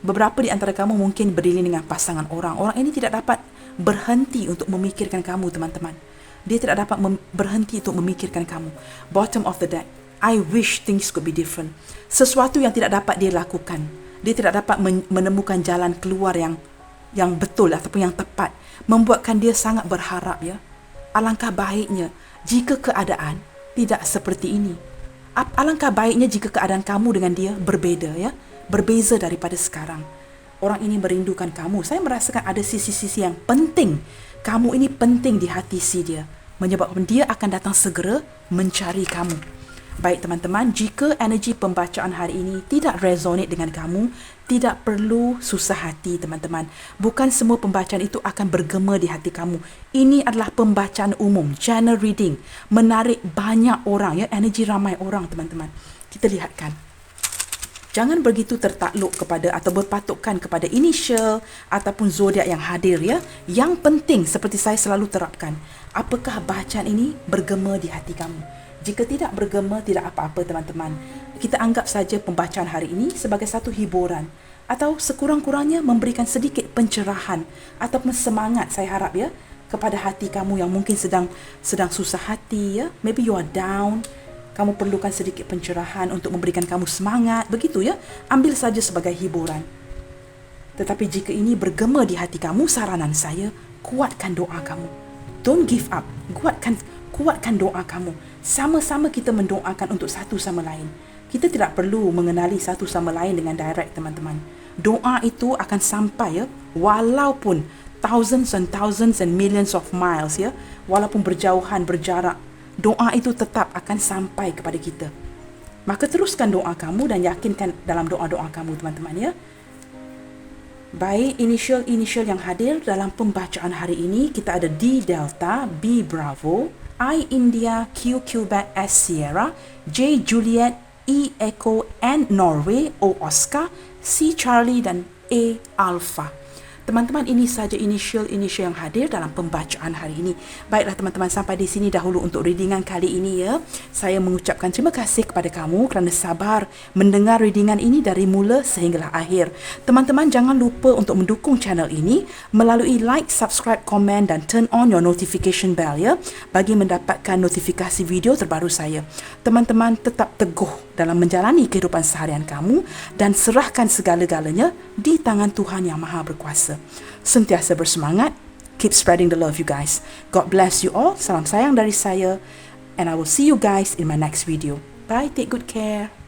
Beberapa di antara kamu mungkin berdiri dengan pasangan orang. Orang ini tidak dapat berhenti untuk memikirkan kamu, teman-teman. Dia tidak dapat berhenti untuk memikirkan kamu. Bottom of the deck. I wish things could be different. Sesuatu yang tidak dapat dia lakukan. Dia tidak dapat menemukan jalan keluar yang betul ataupun yang tepat. Membuatkan dia sangat berharap ya. Alangkah baiknya jika keadaan tidak seperti ini. Alangkah baiknya jika keadaan kamu dengan dia berbeza ya. Berbeza daripada sekarang. Orang ini merindukan kamu. Saya merasakan ada sisi-sisi yang penting. Kamu ini penting di hati si dia. Menyebabkan dia akan datang segera mencari kamu. Baik, teman-teman, jika energi pembacaan hari ini tidak resonate dengan kamu, tidak perlu susah hati, teman-teman. Bukan semua pembacaan itu akan bergema di hati kamu. Ini adalah pembacaan umum, channel reading. Menarik banyak orang, ya, energi ramai orang, teman-teman. Kita lihatkan. Jangan begitu tertakluk kepada atau berpatukkan kepada inisial ataupun zodiak yang hadir ya. Yang penting seperti saya selalu terapkan, apakah bacaan ini bergema di hati kamu? Jika tidak bergema, tidak apa-apa, teman-teman. Kita anggap saja pembacaan hari ini sebagai satu hiburan atau sekurang-kurangnya memberikan sedikit pencerahan ataupun semangat, saya harap ya, kepada hati kamu yang mungkin sedang susah hati ya. Maybe you are down. Kamu perlukan sedikit pencerahan untuk memberikan kamu semangat, begitu ya. Ambil saja sebagai hiburan. Tetapi jika ini bergema di hati kamu, saranan saya, kuatkan doa kamu. Don't give up. Kuatkan doa kamu. Sama-sama kita mendoakan untuk satu sama lain. Kita tidak perlu mengenali satu sama lain dengan direct, teman-teman. Doa itu akan sampai ya, walaupun thousands and millions of miles ya, walaupun berjauhan, berjarak, doa itu tetap akan sampai kepada kita. Maka teruskan doa kamu dan yakinkan dalam doa-doa kamu, teman-teman ya. Baik, inisial yang hadir dalam pembacaan hari ini, kita ada D Delta, B Bravo, I India, Q Quebec, S Sierra, J Juliet, E Echo, N Norway, O Oscar, C Charlie dan A Alpha. Teman-teman, ini saja inisial yang hadir dalam pembacaan hari ini. Baiklah teman-teman, sampai di sini dahulu untuk readingan kali ini ya. Saya mengucapkan terima kasih kepada kamu kerana sabar mendengar readingan ini dari mula sehinggalah akhir. Teman-teman, jangan lupa untuk mendukung channel ini melalui like, subscribe, komen dan turn on your notification bell ya, bagi mendapatkan notifikasi video terbaru saya. Teman-teman, tetap teguh dalam menjalani kehidupan seharian kamu dan serahkan segala-galanya di tangan Tuhan Yang Maha Berkuasa. Sentiasa bersemangat. Keep spreading the love, you guys. God bless you all. Salam sayang dari saya. And I will see you guys in my next video. Bye. Take good care.